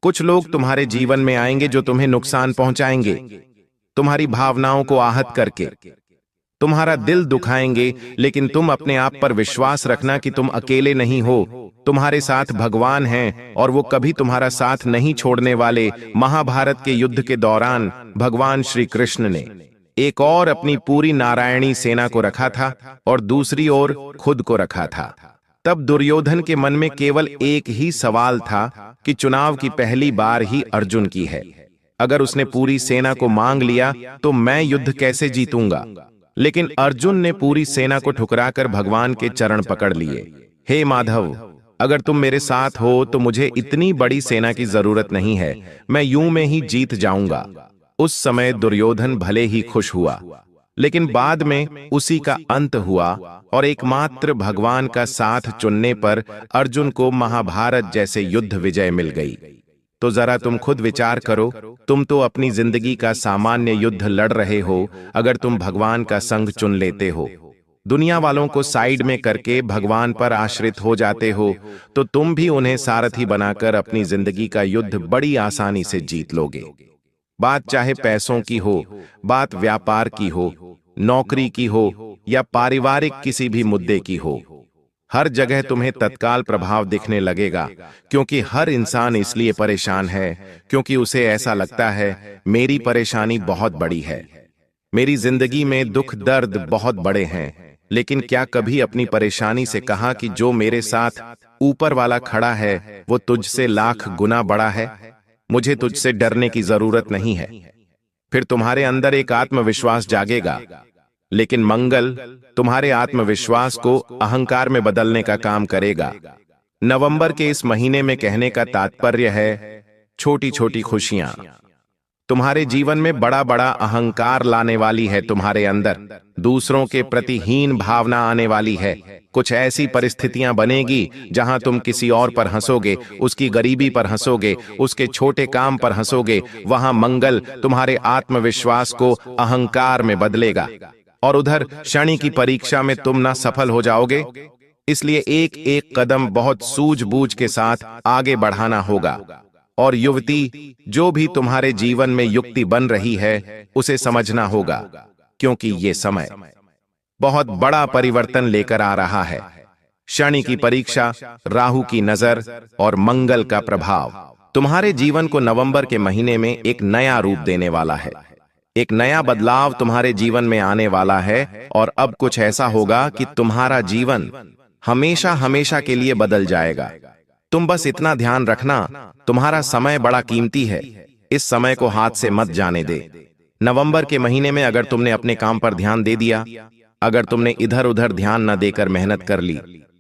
कुछ लोग तुम्हारे जीवन में आएंगे जो तुम्हें नुकसान पहुंचाएंगे, तुम्हारी भावनाओं को आहत करके तुम्हारा दिल दुखाएंगे। लेकिन तुम अपने आप पर विश्वास रखना कि तुम अकेले नहीं हो, तुम्हारे साथ भगवान हैं और वो कभी तुम्हारा साथ नहीं छोड़ने वाले। महाभारत के युद्ध के दौरान भगवान श्री कृष्ण ने एक और अपनी पूरी नारायणी सेना को रखा था और दूसरी ओर खुद को रखा था। तब दुर्योधन के मन में केवल एक ही सवाल था कि चुनाव की पहली बार ही अर्जुन की है। अगर उसने पूरी सेना को मांग लिया तो मैं युद्ध कैसे जीतूंगा। लेकिन अर्जुन ने पूरी सेना को ठुकराकर भगवान के चरण पकड़ लिए। हे माधव, अगर तुम मेरे साथ हो तो मुझे इतनी बड़ी सेना की जरूरत नहीं है, मैं यूं में ही जीत जाऊंगा। उस समय दुर्योधन भले ही खुश हुआ, लेकिन बाद में उसी का अंत हुआ और एकमात्र भगवान का साथ चुनने पर अर्जुन को महाभारत जैसे युद्ध विजय मिल गई। तो जरा तुम खुद विचार करो, तुम तो अपनी जिंदगी का सामान्य युद्ध लड़ रहे हो। अगर तुम भगवान का संग चुन लेते हो, दुनिया वालों को साइड में करके भगवान पर आश्रित हो जाते हो, तो तुम भी उन्हें सारथी बनाकर अपनी जिंदगी का युद्ध बड़ी आसानी से जीत लोगे। बात चाहे पैसों की हो, बात व्यापार की हो, नौकरी की हो या पारिवारिक किसी भी मुद्दे की हो, हर जगह तुम्हें तत्काल प्रभाव दिखने लगेगा। क्योंकि हर इंसान इसलिए परेशान है क्योंकि उसे ऐसा लगता है मेरी परेशानी बहुत बड़ी है, मेरी जिंदगी में दुख दर्द बहुत बड़े हैं। लेकिन क्या कभी अपनी परेशानी से कहा कि जो मेरे साथ ऊपर वाला खड़ा है वो तुझसे लाख गुना बड़ा है, मुझे तुझसे डरने की जरूरत नहीं है। फिर तुम्हारे अंदर एक आत्मविश्वास जागेगा। लेकिन मंगल तुम्हारे आत्मविश्वास को अहंकार में बदलने का काम करेगा। नवंबर के इस महीने में कहने का तात्पर्य है छोटी छोटी खुशियां तुम्हारे जीवन में बड़ा बड़ा अहंकार लाने वाली है। तुम्हारे अंदर दूसरों के प्रति हीन भावना आने वाली है। कुछ ऐसी परिस्थितियां बनेगी जहां तुम किसी और पर हंसोगे, उसकी गरीबी पर हंसोगे, उसके छोटे काम पर हंसोगे। वहां मंगल तुम्हारे आत्मविश्वास को अहंकार में बदलेगा और उधर शनि की परीक्षा में तुम ना सफल हो जाओगे। इसलिए एक एक कदम बहुत सूझबूझ के साथ आगे बढ़ाना होगा। और युवती, जो भी तुम्हारे जीवन में युक्ति बन रही है उसे समझना होगा, क्योंकि ये समय बहुत बड़ा परिवर्तन लेकर आ रहा है। शनि की परीक्षा, राहु की नजर और मंगल का प्रभाव तुम्हारे जीवन को नवंबर के महीने में एक नया रूप देने वाला है। एक नया बदलाव तुम्हारे जीवन में आने वाला है और अब कुछ ऐसा होगा कि तुम्हारा जीवन हमेशा हमेशा के लिए बदल जाएगा। तुम बस इतना ध्यान रखना, तुम्हारा समय बड़ा कीमती है, इस समय को हाथ से मत जाने दे। नवंबर के महीने में अगर तुमने अपने काम पर ध्यान दे दिया, अगर तुमने इधर उधर ध्यान न देकर मेहनत कर ली,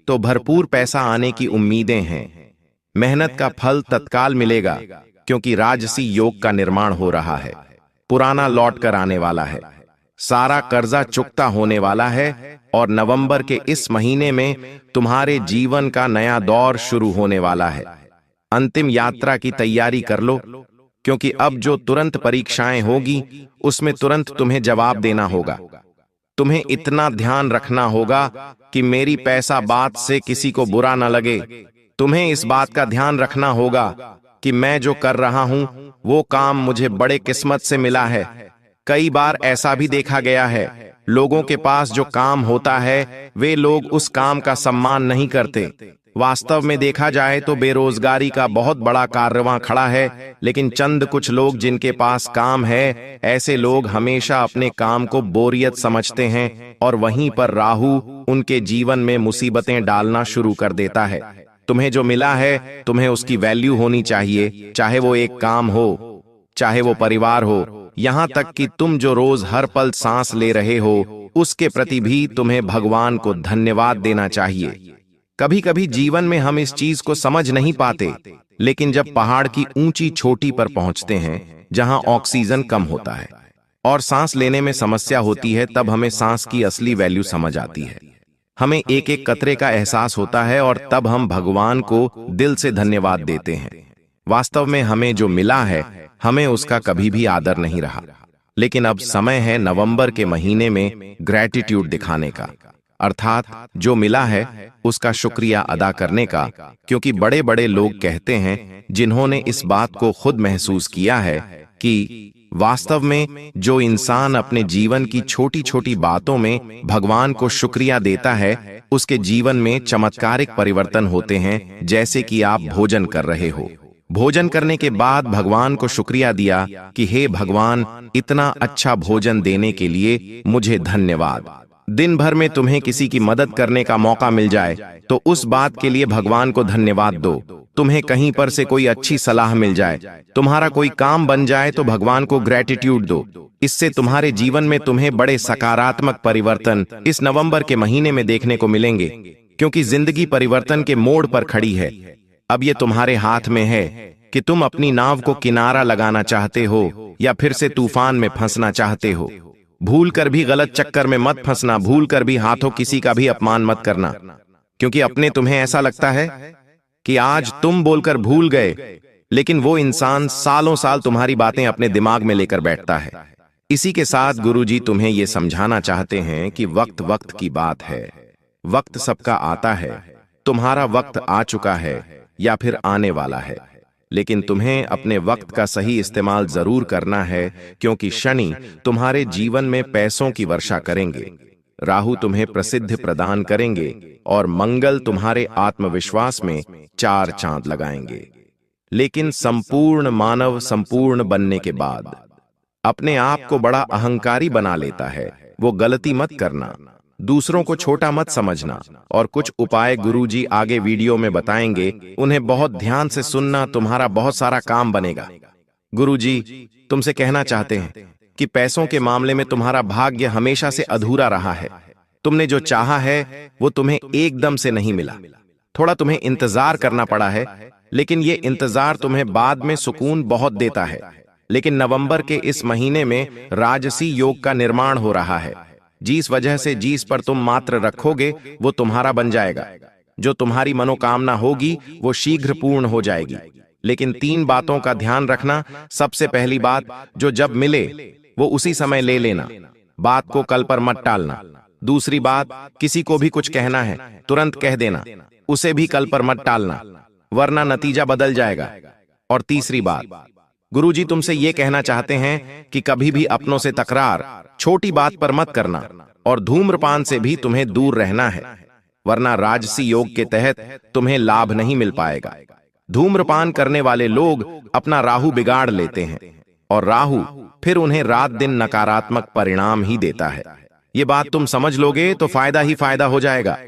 तो भरपूर पैसा आने की उम्मीदें हैं। मेहनत का फल तत्काल मिलेगा, क्योंकि राजसी योग का निर्माण हो रहा है। पुराना लौट कर आने वाला है, सारा कर्जा चुकता होने वाला है और नवंबर के इस महीने में तुम्हारे जीवन का नया दौर शुरू होने वाला है। अंतिम यात्रा की तैयारी कर लो, क्योंकि अब जो तुरंत परीक्षाएं होगी उसमें तुरंत तुम्हें जवाब देना होगा। तुम्हें इतना ध्यान रखना होगा कि मेरी पैसा बात से किसी को बुरा न लगे। तुम्हें इस बात का ध्यान रखना होगा कि मैं जो कर रहा हूं वो काम मुझे बड़े किस्मत से मिला है। कई बार ऐसा भी देखा गया है, लोगों के पास जो काम होता है वे लोग उस काम का सम्मान नहीं करते। वास्तव में देखा जाए तो बेरोजगारी का बहुत बड़ा कारवां खड़ा है, लेकिन चंद कुछ लोग जिनके पास काम है, ऐसे लोग हमेशा अपने काम को बोरियत समझते हैं और वहीं पर राहु उनके जीवन में मुसीबतें डालना शुरू कर देता है। तुम्हें जो मिला है तुम्हें उसकी वैल्यू होनी चाहिए, चाहे वो एक काम हो, चाहे वो परिवार हो, यहां तक कि तुम जो रोज हर पल सांस ले रहे हो उसके प्रति भी तुम्हें भगवान को धन्यवाद देना चाहिए। कभी कभी जीवन में हम इस चीज को समझ नहीं पाते, लेकिन जब पहाड़ की ऊंची चोटी पर पहुंचते हैं जहां ऑक्सीजन कम होता है और सांस लेने में समस्या होती है, तब हमें सांस की असली वैल्यू समझ आती है। हमें एक एक कतरे का एहसास होता है और तब हम भगवान को दिल से धन्यवाद देते हैं। वास्तव में हमें जो मिला है हमें उसका कभी भी आदर नहीं रहा। लेकिन अब समय है नवंबर के महीने में ग्रैटिट्यूड दिखाने का, अर्थात जो मिला है उसका शुक्रिया अदा करने का। क्योंकि बड़े बड़े लोग कहते हैं, जिन्होंने इस बात को खुद महसूस किया है, कि वास्तव में जो इंसान अपने जीवन की छोटी छोटी बातों में भगवान को शुक्रिया देता है, उसके जीवन में चमत्कारिक परिवर्तन होते हैं। जैसे कि आप भोजन कर रहे हो, भोजन करने के बाद भगवान को शुक्रिया दिया कि हे भगवान, इतना अच्छा भोजन देने के लिए मुझे धन्यवाद। दिन भर में तुम्हें किसी की मदद करने का मौका मिल जाए तो उस बात के लिए भगवान को धन्यवाद दो। तुम्हें कहीं पर से कोई अच्छी सलाह मिल जाए, तुम्हारा कोई काम बन जाए तो भगवान को ग्रैटिट्यूड दो। इससे तुम्हारे जीवन में तुम्हें बड़े सकारात्मक परिवर्तन इस नवंबर के महीने में देखने को मिलेंगे। क्योंकि जिंदगी परिवर्तन के मोड़ पर खड़ी है। अब ये तुम्हारे हाथ में है कि तुम अपनी नाव को किनारा लगाना चाहते हो या फिर से तूफान में फंसना चाहते हो। भूल कर भी गलत चक्कर में मत फंसना, भूल कर भी हाथों किसी का भी अपमान मत करना। क्योंकि अपने तुम्हें ऐसा लगता है कि आज तुम बोलकर भूल गए, लेकिन वो इंसान सालों साल तुम्हारी बातें अपने दिमाग में लेकर बैठता है। इसी के साथ गुरुजी तुम्हें ये समझाना चाहते हैं कि वक्त वक्त की बात है। वक्त सबका आता है, तुम्हारा वक्त आ चुका है या फिर आने वाला है। लेकिन तुम्हें अपने वक्त का सही इस्तेमाल जरूर करना है, क्योंकि शनि तुम्हारे जीवन में पैसों की वर्षा करेंगे, राहु तुम्हें प्रसिद्ध प्रदान करेंगे और मंगल तुम्हारे आत्मविश्वास में चार चांद लगाएंगे। लेकिन संपूर्ण मानव संपूर्ण बनने के बाद अपने आप को बड़ा अहंकारी बना लेता है। वो गलती मत करना, दूसरों को छोटा मत समझना। और कुछ उपाय गुरुजी आगे वीडियो में बताएंगे, उन्हें बहुत ध्यान से सुनना, तुम्हारा बहुत सारा काम बनेगा। गुरुजी तुमसे कहना चाहते हैं कि पैसों के मामले में तुम्हारा भाग्य हमेशा से अधूरा रहा है। तुमने जो चाहा है वो तुम्हें एकदम से नहीं मिला, थोड़ा तुम्हें इंतजार करना पड़ा है। लेकिन ये इंतजार तुम्हें बाद में सुकून बहुत देता है। लेकिन नवंबर के इस महीने में राजसी योग का निर्माण हो रहा है, जिस वजह से जिस पर तुम मात्र रखोगे वो तुम्हारा बन जाएगा। जो तुम्हारी मनोकामना होगी वो शीघ्र पूर्ण हो जाएगी। लेकिन 3 बातों का ध्यान रखना। सबसे पहली बात, जो जब मिले वो उसी समय ले लेना, बात को कल पर मत टालना। दूसरी बात, किसी को भी कुछ कहना है तुरंत कह देना, उसे भी कल पर मत टालना, वरना नतीजा बदल जाएगा। और तीसरी बात, गुरुजी तुमसे ये कहना चाहते हैं कि कभी भी अपनों से तकरार, छोटी बात पर मत करना। और धूम्रपान से भी तुम्हें दूर रहना है, वरना राजसी योग के तहत तुम्हें लाभ नहीं मिल पाएगा। धूम्रपान करने वाले लोग अपना राहु बिगाड़ लेते हैं और राहु फिर उन्हें रात दिन नकारात्मक परिणाम ही देता है। ये बात तुम समझ लोगे तो फायदा ही फायदा हो जाएगा।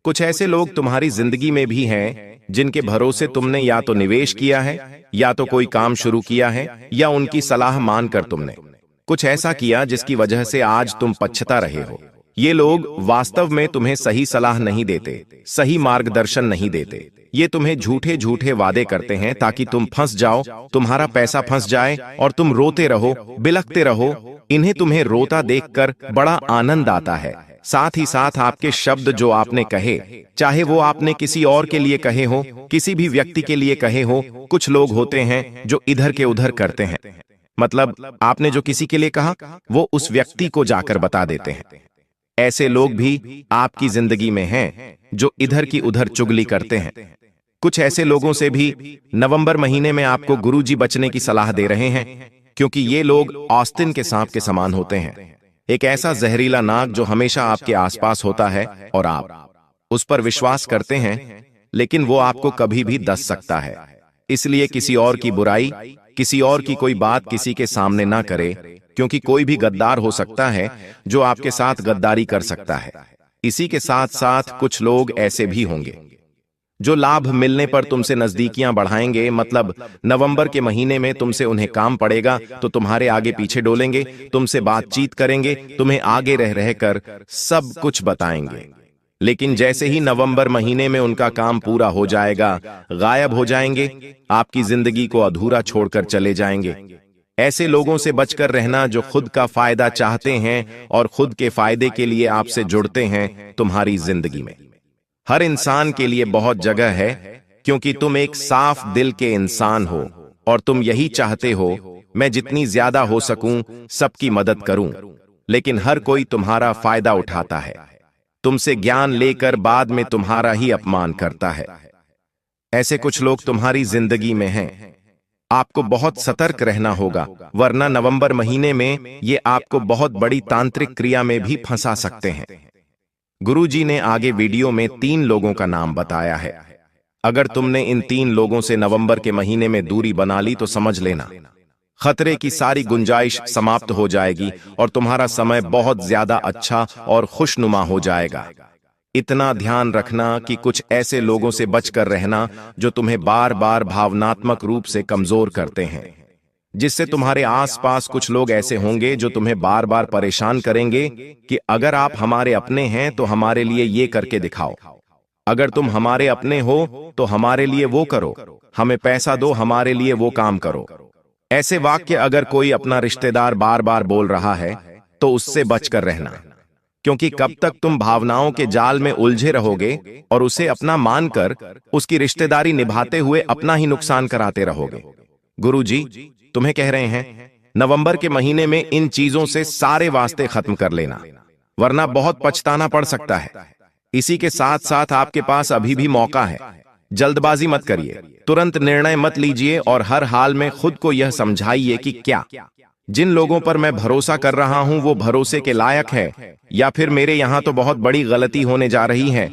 कुछ ऐसे लोग तुम्हारी जिंदगी में भी हैं जिनके भरोसे तुमने या तो निवेश किया है, या तो कोई काम शुरू किया है, या उनकी सलाह मानकर तुमने कुछ ऐसा किया जिसकी वजह से आज तुम पछता रहे हो। ये लोग वास्तव में तुम्हें सही सलाह नहीं देते, सही मार्गदर्शन नहीं देते। ये तुम्हें झूठे झूठे वादे करते हैं ताकि तुम फंस जाओ, तुम्हारा पैसा फंस जाए और तुम रोते रहो, बिलखते रहो। इन्हें तुम्हें रोता देखकर बड़ा आनंद आता है। साथ ही साथ आपके शब्द जो आपने कहे, चाहे वो आपने किसी और के लिए कहे हो, किसी भी व्यक्ति के लिए कहे हो। कुछ लोग होते हैं जो इधर के उधर करते हैं, मतलब आपने जो किसी के लिए कहा वो उस व्यक्ति को जाकर बता देते हैं। ऐसे लोग भी आपकी जिंदगी में हैं जो इधर की उधर चुगली करते हैं। कुछ ऐसे लोगों से भी नवंबर महीने में आपको गुरुजी बचने की सलाह दे रहे हैं, क्योंकि ये लोग ऑस्टिन के सांप के समान होते हैं। एक ऐसा जहरीला नाग जो हमेशा आपके आसपास होता है और आप उस पर विश्वास करते हैं, लेकिन वो आपको कभी भी डस सकता है। इसलिए किसी और की बुराई, किसी और की कोई बात किसी के सामने ना करे, क्योंकि कोई भी गद्दार हो सकता है जो आपके साथ गद्दारी कर सकता है। इसी के साथ साथ कुछ लोग ऐसे भी होंगे जो लाभ मिलने पर तुमसे नजदीकियां बढ़ाएंगे। मतलब नवंबर के महीने में तुमसे उन्हें काम पड़ेगा तो तुम्हारे आगे पीछे डोलेंगे, तुमसे बातचीत करेंगे, तुम्हें आगे रह रहकर सब कुछ बताएंगे। लेकिन जैसे ही नवंबर महीने में उनका काम पूरा हो जाएगा, गायब हो जाएंगे, आपकी जिंदगी को अधूरा छोड़कर चले जाएंगे। ऐसे लोगों से बचकर रहना जो खुद का फायदा चाहते हैं और खुद के फायदे के लिए आपसे जुड़ते हैं। तुम्हारी जिंदगी में हर इंसान के लिए बहुत जगह है, क्योंकि तुम एक साफ दिल के इंसान हो और तुम यही चाहते हो मैं जितनी ज्यादा हो सकूं सबकी मदद करूं, लेकिन हर कोई तुम्हारा फायदा उठाता है, तुमसे ज्ञान लेकर बाद में तुम्हारा ही अपमान करता है। ऐसे कुछ लोग तुम्हारी जिंदगी में हैं। आपको बहुत सतर्क रहना होगा, वरना नवंबर महीने में ये आपको बहुत बड़ी तांत्रिक क्रिया में भी फंसा सकते हैं। गुरुजी ने आगे वीडियो में 3 लोगों का नाम बताया है। अगर तुमने इन 3 लोगों से नवंबर के महीने में दूरी बना ली तो समझ लेना खतरे की सारी गुंजाइश समाप्त हो जाएगी और तुम्हारा समय बहुत ज्यादा अच्छा और खुशनुमा हो जाएगा। इतना ध्यान रखना कि कुछ ऐसे लोगों से बचकर रहना जो तुम्हें बार बार भावनात्मक रूप से कमजोर करते हैं, जिससे तुम्हारे आसपास कुछ लोग ऐसे होंगे जो तुम्हें बार बार परेशान करेंगे कि अगर आप हमारे अपने हैं तो हमारे लिए ये करके दिखाओ, अगर तुम हमारे अपने हो तो हमारे लिए वो करो, हमें पैसा दो, हमारे लिए वो काम करो। ऐसे वाक्य अगर कोई अपना रिश्तेदार बार बार बोल रहा है तो उससे बचकर रहना, क्योंकि कब तक तुम भावनाओं के जाल में उलझे रहोगे और उसे अपना मानकर उसकी रिश्तेदारी निभाते हुए अपना ही नुकसान कराते रहोगे। गुरुजी तुम्हें कह रहे हैं नवंबर के महीने में इन चीजों से सारे वास्ते खत्म कर लेना, वरना बहुत पछताना पड़ सकता है। इसी के साथ साथ आपके पास अभी भी मौका है, जल्दबाजी मत करिए, तुरंत निर्णय मत लीजिए और हर हाल में खुद को यह समझाइए कि क्या जिन लोगों पर मैं भरोसा कर रहा हूं वो भरोसे के लायक है या फिर मेरे यहां तो बहुत बड़ी गलती होने जा रही है।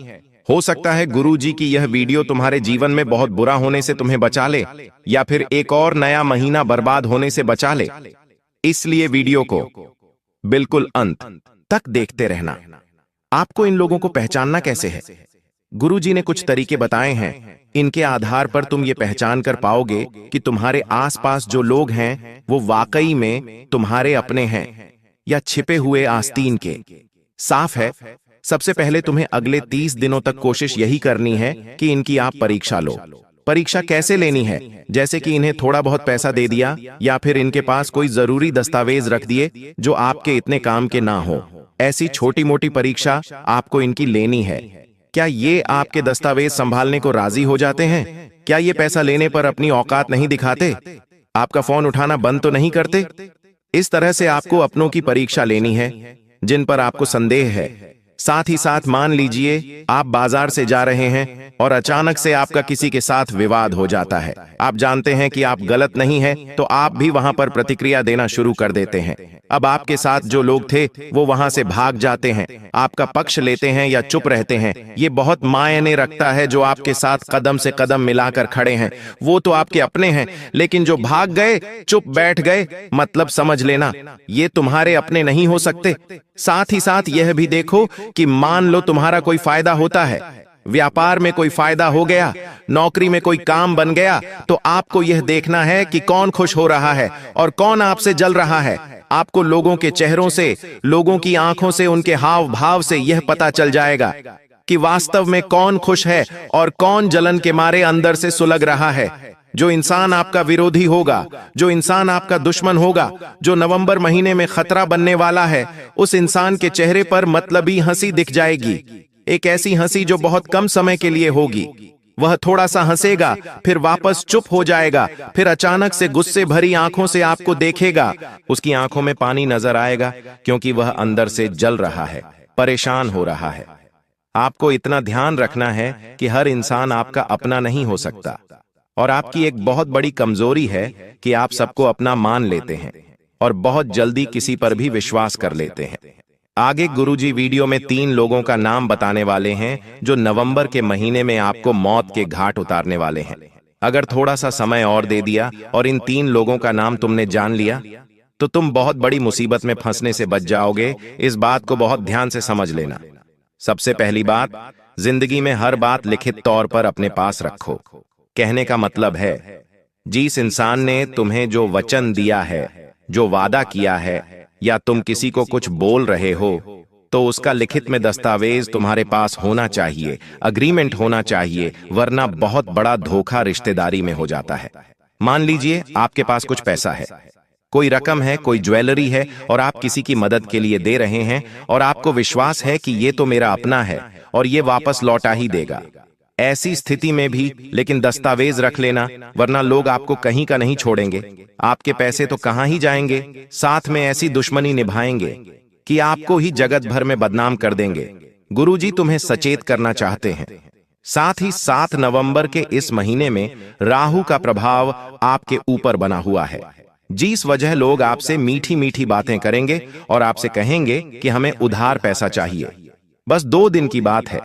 हो सकता है गुरुजी की यह वीडियो तुम्हारे जीवन में बहुत बुरा होने से तुम्हें बचा ले या फिर एक और नया महीना बर्बाद होने से बचा ले, इसलिए वीडियो को बिल्कुल अंत तक देखते रहना। आपको इन लोगों को पहचानना कैसे है? गुरुजी ने कुछ तरीके बताए हैं, इनके आधार पर तुम ये पहचान कर पाओगे कि तुम्हारे आसपास जो लोग हैं वो वाकई में तुम्हारे अपने हैं या छिपे हुए आस्तीन के। साफ है, सबसे पहले तुम्हें अगले 30 दिनों तक कोशिश यही करनी है कि इनकी आप परीक्षा लो। परीक्षा कैसे लेनी है? जैसे कि इन्हें थोड़ा बहुत पैसा दे दिया या फिर इनके पास कोई जरूरी दस्तावेज रख दिए जो आपके इतने काम के ना हो। ऐसी छोटी मोटी परीक्षा आपको इनकी लेनी है। क्या ये आपके दस्तावेज संभालने को राजी हो जाते हैं? क्या ये पैसा लेने पर अपनी औकात नहीं दिखाते? आपका फोन उठाना बंद तो नहीं करते? इस तरह से आपको अपनों की परीक्षा लेनी है जिन पर आपको संदेह है। साथ ही साथ मान लीजिए आप बाजार से जा रहे हैं और अचानक से आपका किसी के साथ विवाद हो जाता है। आप जानते हैं कि आप गलत नहीं हैं, तो आप भी वहां पर प्रतिक्रिया देना शुरू कर देते हैं। अब आपके साथ जो लोग थे वो वहां से भाग जाते हैं, आपका पक्ष लेते हैं या चुप रहते हैं। ये बहुत मायने रखता है। जो आपके साथ कदम से कदम मिलाकर खड़े हैं वो तो आपके अपने हैं, लेकिन जो भाग गए, चुप बैठ गए, मतलब समझ लेना ये तुम्हारे अपने नहीं हो सकते। साथ ही साथ यह भी देखो कि मान लो तुम्हारा कोई फायदा होता है, व्यापार में कोई फायदा हो गया, नौकरी में कोई काम बन गया, तो आपको यह देखना है कि कौन खुश हो रहा है और कौन आपसे जल रहा है। आपको लोगों के चेहरों से, लोगों की आंखों से, उनके हाव भाव से यह पता चल जाएगा कि वास्तव में कौन खुश है और कौन जलन के मारे अंदर से सुलग रहा है। जो इंसान आपका विरोधी होगा, जो इंसान आपका दुश्मन होगा, जो नवंबर महीने में खतरा बनने वाला है, उस इंसान के चेहरे पर मतलबी हंसी दिख जाएगी। एक ऐसी हंसी जो बहुत कम समय के लिए होगी। वह थोड़ा सा हंसेगा, फिर वापस चुप हो जाएगा, फिर अचानक से गुस्से भरी आंखों से आपको देखेगा। उसकी आंखों में पानी नजर आएगा क्योंकि वह अंदर से जल रहा है, परेशान हो रहा है। आपको इतना ध्यान रखना है कि हर इंसान आपका अपना नहीं हो सकता और आपकी एक बहुत बड़ी कमजोरी है कि आप सबको अपना मान लेते हैं और बहुत जल्दी किसी पर भी विश्वास कर लेते हैं। आगे गुरुजी वीडियो में 3 लोगों का नाम बताने वाले हैं जो नवंबर के महीने में आपको मौत के घाट उतारने वाले हैं। अगर थोड़ा सा समय और दे दिया और इन 3 लोगों का नाम तुमने जान लिया तो तुम बहुत बड़ी मुसीबत में फंसने से बच जाओगे। इस बात को बहुत ध्यान से समझ लेना। सबसे पहली बात, जिंदगी में हर बात लिखित तौर पर अपने पास रखो। कहने का मतलब है, जिस इंसान ने तुम्हें जो वचन दिया है, जो वादा किया है, या तुम किसी को कुछ बोल रहे हो तो उसका लिखित में दस्तावेज तुम्हारे पास होना चाहिए, अग्रीमेंट होना चाहिए, वरना बहुत बड़ा धोखा रिश्तेदारी में हो जाता है। मान लीजिए आपके पास कुछ पैसा है, कोई रकम है, कोई ज्वेलरी है और आप किसी की मदद के लिए दे रहे हैं और आपको विश्वास है कि ये तो मेरा अपना है और ये वापस लौटा ही देगा। ऐसी स्थिति में भी लेकिन दस्तावेज रख लेना, वरना लोग आपको कहीं का नहीं छोड़ेंगे। आपके पैसे तो कहां ही जाएंगे, साथ में ऐसी दुश्मनी निभाएंगे कि आपको ही जगत भर में बदनाम कर देंगे। गुरुजी तुम्हें सचेत करना चाहते हैं। साथ ही 7 नवंबर के इस महीने में राहु का प्रभाव आपके ऊपर बना हुआ है, जिस वजह लोग आपसे मीठी मीठी बातें करेंगे और आपसे कहेंगे कि हमें उधार पैसा चाहिए। बस 2 दिन की बात है,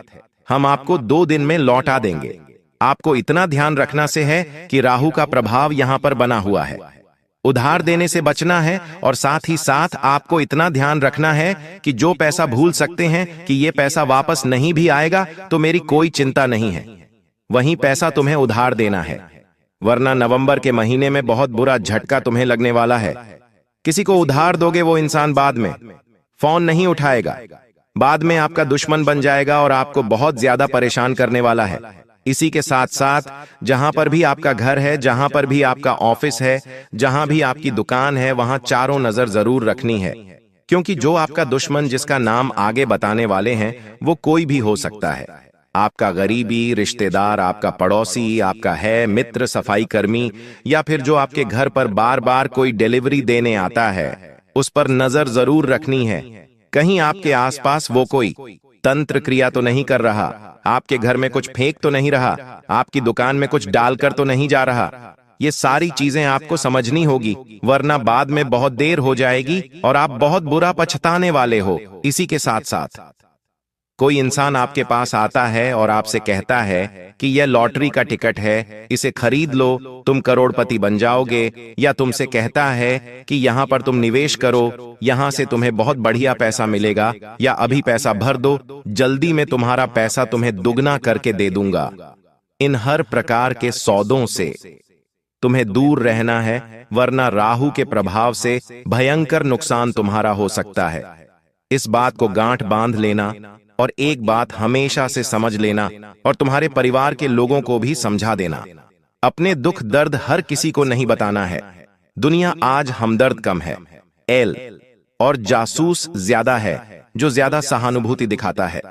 हम आपको 2 दिन में लौटा देंगे। आपको इतना ध्यान रखना से है कि राहु का प्रभाव यहां पर बना हुआ है। उधार देने से बचना है और साथ ही साथ आपको इतना ध्यान रखना है कि जो पैसा भूल सकते हैं कि ये पैसा वापस नहीं भी आएगा तो मेरी कोई चिंता नहीं है, वहीं पैसा तुम्हें उधार देना है, वरना नवंबर के महीने में बहुत बुरा झटका तुम्हें लगने वाला है। किसी को उधार दोगे वो इंसान बाद में फोन नहीं उठाएगा, बाद में आपका दुश्मन बन जाएगा और आपको बहुत ज्यादा परेशान करने वाला है। इसी के साथ साथ जहां पर भी आपका घर है, जहां पर भी आपका ऑफिस है, जहां भी आपकी दुकान है, वहां चारों नजर जरूर रखनी है, क्योंकि जो आपका दुश्मन जिसका नाम आगे बताने वाले हैं वो कोई भी हो सकता है। आपका गरीबी रिश्तेदार, आपका पड़ोसी, आपका है मित्र, सफाई कर्मी, या फिर जो आपके घर पर बार बार कोई डिलीवरी देने आता है, उस पर नजर जरूर रखनी है। कहीं आपके आसपास वो कोई तंत्र क्रिया तो नहीं कर रहा, आपके घर में कुछ फेंक तो नहीं रहा, आपकी दुकान में कुछ डालकर तो नहीं जा रहा। ये सारी चीजें आपको समझनी होगी, वरना बाद में बहुत देर हो जाएगी और आप बहुत बुरा पछताने वाले हो। इसी के साथ साथ कोई इंसान आपके पास आता है और आपसे कहता है कि यह लॉटरी का टिकट है, इसे खरीद लो, तुम करोड़पति बन जाओगे, या तुमसे कहता है कि यहां पर तुम निवेश करो, यहां से तुम्हें बहुत बढ़िया पैसा मिलेगा, या अभी पैसा भर दो, जल्दी में तुम्हारा पैसा तुम्हें दुगना करके दे दूंगा। इन हर प्रकार के सौदों से तुम्हें दूर रहना है, वरना राहु के प्रभाव से भयंकर नुकसान तुम्हारा हो सकता है। इस बात को गांठ बांध लेना और एक बात हमेशा से समझ लेना और तुम्हारे परिवार के लोगों को भी समझा देना, अपने दुख दर्द हर किसी को नहीं बताना है। दुनिया आज हमदर्द कम है, एल और जासूस ज्यादा है, जो ज्यादा सहानुभूति दिखाता है।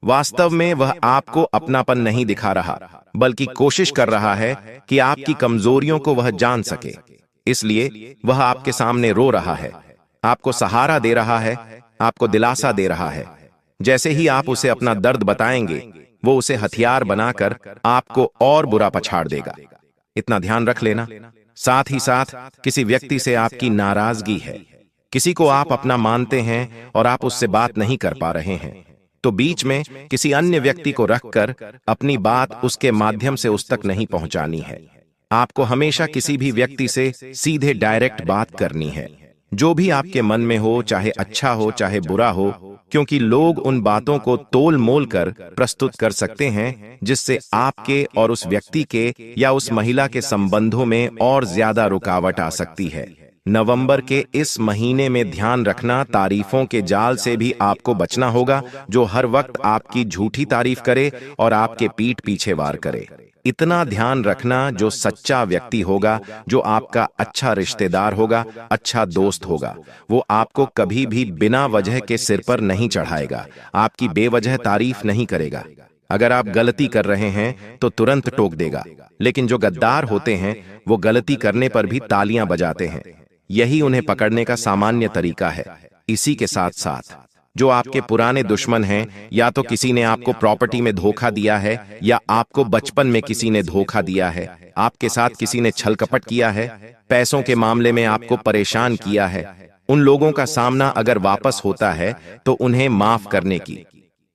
वास्तव में वह आपको अपनापन नहीं दिखा रहा, बल्कि कोशिश कर रहा है कि आपकी कमजोरियों को वह जान सके। इसलिए वह आपके सामने रो रहा है, आपको सहारा दे रहा है, आपको दिलासा दे रहा है। जैसे ही आप उसे अपना दर्द बताएंगे, वो उसे हथियार बनाकर आपको और बुरा पछाड़ देगा। इतना ध्यान रख लेना। साथ ही साथ किसी व्यक्ति से आपकी नाराजगी है, किसी को आप अपना मानते हैं और आप उससे बात नहीं कर पा रहे हैं, तो बीच में किसी अन्य व्यक्ति को रखकर अपनी बात उसके माध्यम से उस तक नहीं पहुंचानी है। आपको हमेशा किसी भी व्यक्ति से सीधे डायरेक्ट बात करनी है, जो भी आपके मन में हो, चाहे अच्छा हो चाहे बुरा हो, क्योंकि लोग उन बातों को तोल मोल कर प्रस्तुत कर सकते हैं जिससे आपके और उस व्यक्ति के या उस महिला के संबंधों में और ज्यादा रुकावट आ सकती है। नवंबर के इस महीने में ध्यान रखना, तारीफों के जाल से भी आपको बचना होगा, जो हर वक्त आपकी झूठी तारीफ करे और आपके पीठ पीछे वार करे। इतना ध्यान रखना, जो सच्चा व्यक्ति होगा, जो आपका अच्छा रिश्तेदार होगा, अच्छा दोस्त होगा, वो आपको कभी भी बिना वजह के सिर पर नहीं चढ़ाएगा, आपकी बेवजह तारीफ नहीं करेगा। अगर आप गलती कर रहे हैं तो तुरंत टोक देगा, लेकिन जो गद्दार होते हैं वो गलती करने पर भी तालियां बजाते हैं। यही उन्हें पकड़ने का सामान्य तरीका है। इसी के साथ साथ जो आपके पुराने दुश्मन हैं, या तो किसी ने आपको प्रॉपर्टी में धोखा दिया है, या आपको बचपन में किसी ने धोखा दिया है, आपके साथ किसी ने छल कपट किया है, पैसों के मामले में आपको परेशान किया है, उन लोगों का सामना अगर वापस होता है तो उन्हें माफ करने की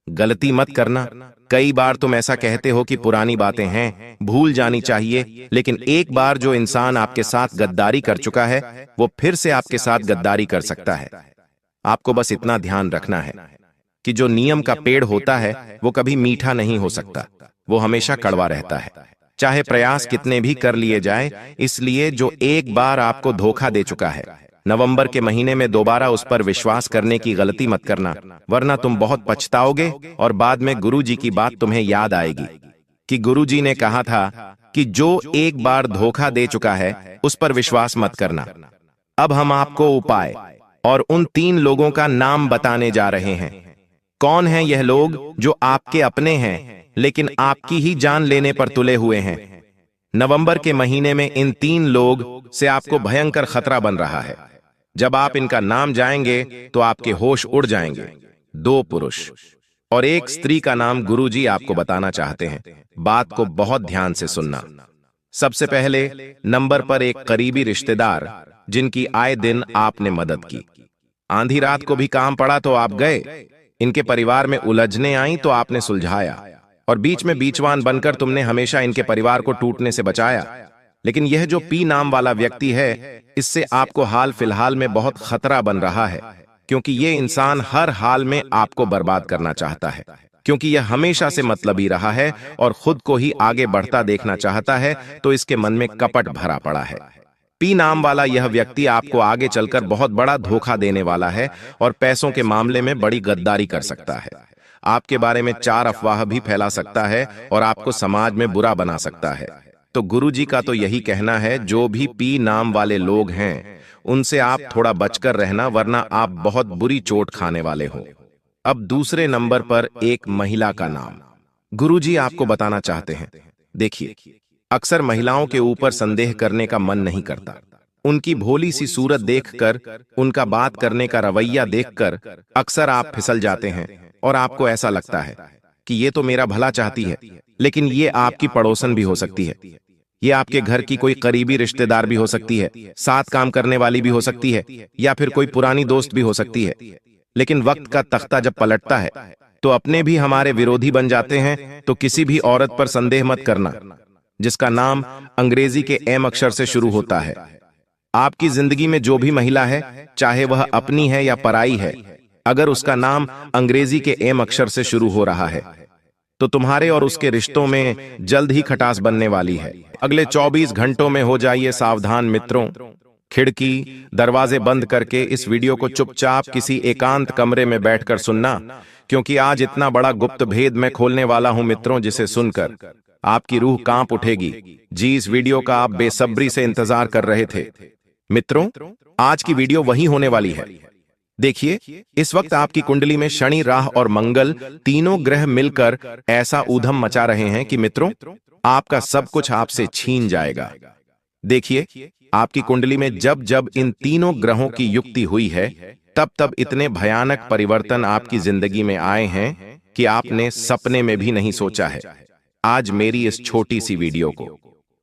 गलती मत करना। कई बार तुम ऐसा कहते हो कि पुरानी बातें हैं, भूल जानी चाहिए, लेकिन एक बार जो इंसान आपके साथ गद्दारी कर चुका है, वो फिर से आपके साथ गद्दारी कर सकता है। आपको बस इतना ध्यान रखना है कि जो नियम का पेड़ होता है वो कभी मीठा नहीं हो सकता, वो हमेशा कड़वा रहता है, चाहे प्रयास कितने भी कर लिए जाए। इसलिए जो एक बार आपको धोखा दे चुका है, नवंबर के महीने में दोबारा उस पर विश्वास करने की गलती मत करना, वरना तुम बहुत पछताओगे और बाद में गुरुजी की बात तुम्हें याद आएगी कि गुरुजी ने कहा था कि जो एक बार धोखा दे चुका है उस पर विश्वास मत करना। अब हम आपको उपाय और उन 3 लोगों का नाम बताने जा रहे हैं। कौन हैं यह लोग जो आपके अपने हैं लेकिन आपकी ही जान लेने पर तुले हुए हैं? नवंबर के महीने में इन 3 लोग से आपको भयंकर खतरा बन रहा है। जब आप इनका नाम जाएंगे तो आपके होश उड़ जाएंगे। 2 पुरुष और 1 स्त्री का नाम गुरुजी आपको बताना चाहते हैं। बात को बहुत ध्यान से सुनना। सबसे पहले नंबर पर एक करीबी रिश्तेदार जिनकी आए दिन आपने मदद की। आंधी रात को भी काम पड़ा तो आप गए। इनके परिवार में उलझने आई तो आपने सुलझाया, और बीच में बीचवान बनकर तुमने हमेशा इनके परिवार को टूटने से बचाया। लेकिन यह जो पी नाम वाला व्यक्ति है, इससे आपको हाल फिलहाल में बहुत खतरा बन रहा है, क्योंकि यह इंसान हर हाल में आपको बर्बाद करना चाहता है, क्योंकि यह हमेशा से मतलबी रहा है और खुद को ही आगे बढ़ता देखना चाहता है, तो इसके मन में कपट भरा पड़ा है। पी नाम वाला यह व्यक्ति आपको आगे चलकर बहुत बड़ा धोखा देने वाला है और पैसों के मामले में बड़ी गद्दारी कर सकता है। आपके बारे में 4 अफवाह भी फैला सकता है और आपको समाज में बुरा बना सकता है। तो गुरुजी का तो यही कहना है, जो भी पी नाम वाले लोग हैं उनसे आप थोड़ा बचकर रहना, वरना आप बहुत बुरी चोट खाने वाले हो। अब दूसरे नंबर पर एक महिला का नाम गुरुजी आपको बताना चाहते हैं। देखिए, अक्सर महिलाओं के ऊपर संदेह करने का मन नहीं करता। उनकी भोली सी सूरत देखकर, उनका बात करने का रवैया देखकर अक्सर आप फिसल जाते हैं और आपको ऐसा लगता है कि ये तो मेरा भला चाहती है, लेकिन ये आपकी पड़ोसन भी हो सकती है। ये आपके घर की कोई करीबी रिश्तेदार भी हो सकती है, साथ काम करने वाली भी हो सकती है, या फिर कोई पुरानी दोस्त भी हो सकती है। लेकिन वक्त का तख्ता जब पलटता है तो अपने भी हमारे विरोधी बन जाते हैं। तो किसी भी औरत पर संदेह मत करना जिसका नाम अंग्रेजी के एम अक्षर से शुरू होता है। आपकी जिंदगी में जो भी महिला है, चाहे वह अपनी है या पराई है, अगर उसका नाम अंग्रेजी के एम अक्षर से शुरू हो रहा है तो तुम्हारे और उसके रिश्तों में जल्द ही खटास बनने वाली है। अगले 24 घंटों में हो जाइए सावधान मित्रों। खिड़की दरवाजे बंद करके इस वीडियो को चुपचाप किसी एकांत कमरे में बैठकर सुनना, क्योंकि आज इतना बड़ा गुप्त भेद मैं खोलने वाला हूं मित्रों, जिसे सुनकर आपकी रूह कांप उठेगी। जी, इस वीडियो का आप बेसब्री से इंतजार कर रहे थे। मित्रों, आज की वीडियो वही होने वाली है। देखिए, इस वक्त आपकी कुंडली में शनि, राहु और मंगल तीनों ग्रह मिलकर ऐसा ऊधम मचा रहे हैं कि मित्रों, आपका सब कुछ आपसे छीन जाएगा। देखिए, आपकी कुंडली में जब जब इन तीनों ग्रहों की युक्ति हुई है, तब तब इतने भयानक परिवर्तन आपकी जिंदगी में आए हैं कि आपने सपने में भी नहीं सोचा है। आज मेरी इस छोटी सी वीडियो को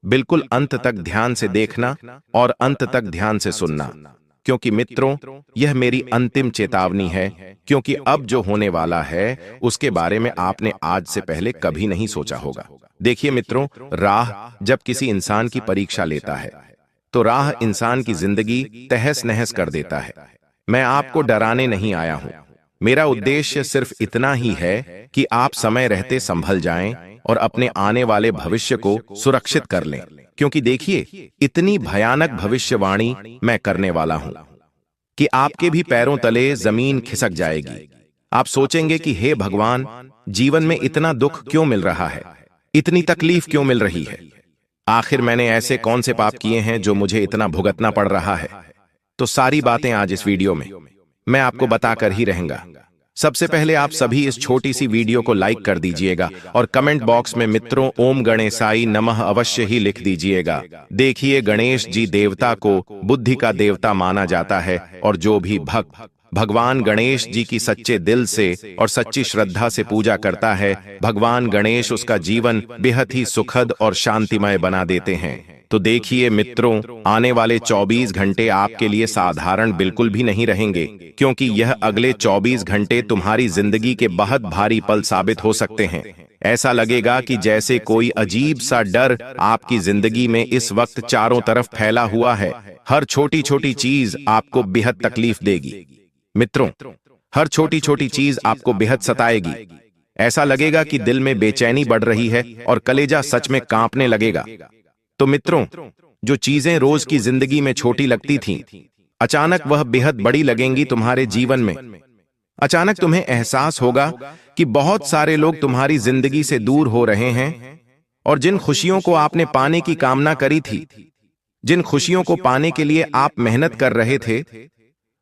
बिल्कुल अंत तक ध्यान से देखना और अंत तक ध्यान से सुनना, क्योंकि मित्रों, यह मेरी अंतिम चेतावनी है, क्योंकि अब जो होने वाला है उसके बारे में आपने आज से पहले कभी नहीं सोचा होगा। देखिए मित्रों, राह जब किसी इंसान की परीक्षा लेता है तो राह इंसान की जिंदगी तहस नहस कर देता है। मैं आपको डराने नहीं आया हूं। मेरा उद्देश्य सिर्फ इतना ही है कि आप समय रहते संभल जाएं और अपने आने वाले भविष्य को सुरक्षित कर लें, क्योंकि देखिए, इतनी भयानक भविष्यवाणी मैं करने वाला हूं कि आपके भी पैरों तले जमीन खिसक जाएगी। आप सोचेंगे कि हे भगवान, जीवन में इतना दुख क्यों मिल रहा है, इतनी तकलीफ क्यों मिल रही है? आखिर मैंने ऐसे कौन से पाप किए हैं जो मुझे इतना भुगतना पड़ रहा है? तो सारी बातें आज इस वीडियो में मैं आपको बताकर ही रहूंगा। सबसे पहले आप सभी इस छोटी सी वीडियो को लाइक कर दीजिएगा और कमेंट बॉक्स में मित्रों ओम गणेशाय नमः अवश्य ही लिख दीजिएगा। देखिए, गणेश जी देवता को बुद्धि का देवता माना जाता है, और जो भी भक्त भगवान गणेश जी की सच्चे दिल से और सच्ची श्रद्धा से पूजा करता है, भगवान गणेश उसका जीवन बेहद ही सुखद और शांतिमय बना देते हैं। तो देखिए मित्रों, आने वाले 24 घंटे आपके लिए साधारण बिल्कुल भी नहीं रहेंगे, क्योंकि यह अगले 24 घंटे तुम्हारी जिंदगी के बहुत भारी पल साबित हो सकते हैं। ऐसा लगेगा कि जैसे कोई अजीब सा डर आपकी जिंदगी में इस वक्त चारों तरफ फैला हुआ है। हर छोटी छोटी चीज आपको बेहद तकलीफ देगी मित्रों, हर छोटी छोटी चीज आपको बेहद सताएगी। ऐसा लगेगा कि दिल में बेचैनी बढ़ रही है और कलेजा सच में कांपने लगेगा। तो मित्रों, जो चीजें रोज की जिंदगी में छोटी लगती थीं, अचानक वह बेहद बड़ी लगेंगी तुम्हारे जीवन में। अचानक तुम्हें एहसास होगा कि बहुत सारे लोग तुम्हारी जिंदगी से दूर हो रहे हैं, और जिन खुशियों को आपने पाने की कामना करी थी, जिन खुशियों को पाने के लिए आप मेहनत कर रहे थे,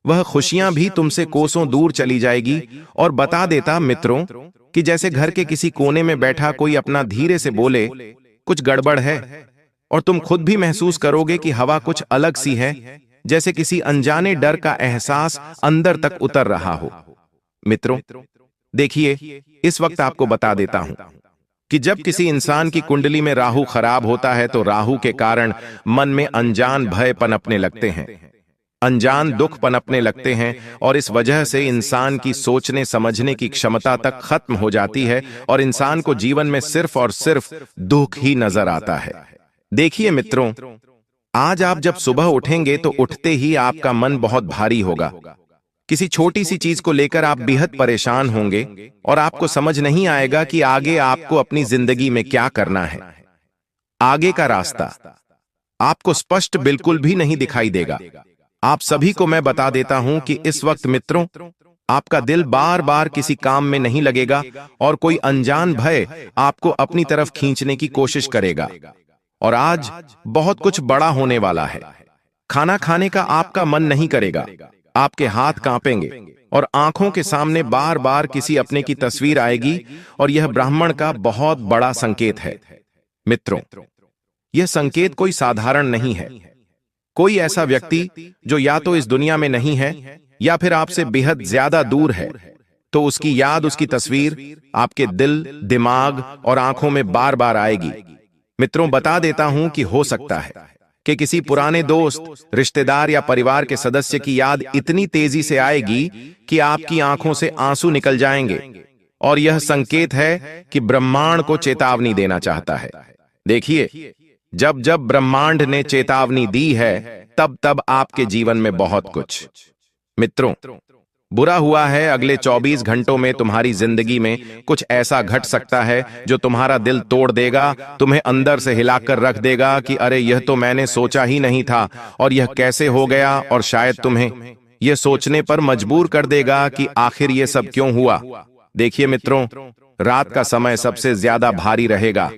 वह खुशियां भी तुमसे कोसों दूर चली जाएगी और बता देता मित्रों कि जैसे घर के किसी कोने में बैठा कोई अपना धीरे से बोले कुछ गड़बड़ है, और तुम खुद भी महसूस करोगे कि हवा कुछ अलग सी है, जैसे किसी अनजाने डर का एहसास अंदर तक उतर रहा हो। मित्रों, देखिए, इस वक्त आपको बता देता हूं कि जब किसी इंसान की कुंडली में राहु खराब होता है तो राहु के कारण मन में अनजान भय पनपने लगते हैं, अनजान दुख पनपने लगते हैं, और इस वजह से इंसान की सोचने समझने की क्षमता तक खत्म हो जाती है और इंसान को जीवन में सिर्फ और सिर्फ दुख ही नजर आता है। देखिए मित्रों, आज आप जब सुबह उठेंगे तो उठते ही आपका मन बहुत भारी होगा। किसी छोटी सी चीज को लेकर आप बेहद परेशान होंगे और आपको समझ नहीं आएगा कि आगे आपको अपनी जिंदगी में क्या करना है। आगे का रास्ता आपको स्पष्ट बिल्कुल भी नहीं दिखाई देगा। आप सभी को मैं बता देता हूं कि इस वक्त मित्रों, आपका दिल बार बार किसी काम में नहीं लगेगा और कोई अनजान भय आपको अपनी तरफ खींचने की कोशिश करेगा। और आज बहुत कुछ बड़ा होने वाला है। खाना खाने का आपका मन नहीं करेगा, आपके हाथ कांपेंगे और आंखों के सामने बार बार किसी अपने की तस्वीर आएगी, और यह ब्राह्मण का बहुत बड़ा संकेत है। मित्रों, यह संकेत कोई साधारण नहीं है। कोई ऐसा व्यक्ति जो या तो इस दुनिया में नहीं है या फिर आपसे बेहद ज्यादा दूर है, तो उसकी याद, उसकी तस्वीर आपके दिल, दिमाग और आंखों में बार बार आएगी। मित्रों, बता देता हूं कि हो सकता है कि किसी पुराने दोस्त, रिश्तेदार या परिवार के सदस्य की याद इतनी तेजी से आएगी कि आपकी आंखों से आंसू निकल जाएंगे, और यह संकेत है कि ब्रह्मांड को चेतावनी देना चाहता है। देखिए, जब जब ब्रह्मांड ने चेतावनी दी है, तब तब आपके जीवन में बहुत कुछ मित्रों बुरा हुआ है। अगले 24 घंटों में तुम्हारी जिंदगी में कुछ ऐसा घट सकता है जो तुम्हारा दिल तोड़ देगा, तुम्हें अंदर से हिलाकर रख देगा कि अरे, यह तो मैंने सोचा ही नहीं था और यह कैसे हो गया, और शायद तुम्हें यह सोचने पर मजबूर कर देगा कि आखिर यह सब क्यों हुआ। देखिए मित्रों, रात का समय सबसे ज्यादा भारी रहेगा।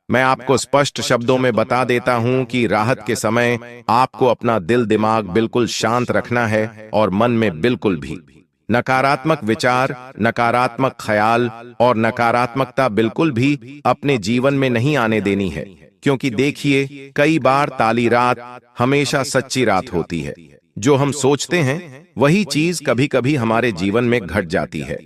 मैं आपको स्पष्ट शब्दों में बता देता हूं कि राहत के समय आपको अपना दिल दिमाग बिल्कुल शांत रखना है और मन में बिल्कुल भी नकारात्मक विचार, नकारात्मक ख्याल और नकारात्मकता बिल्कुल भी अपने जीवन में नहीं आने देनी है। क्योंकि देखिए, कई बार काली रात हमेशा सच्ची रात होती है। जो हम सोचते हैं वही चीज कभी कभी हमारे जीवन में घट जाती है।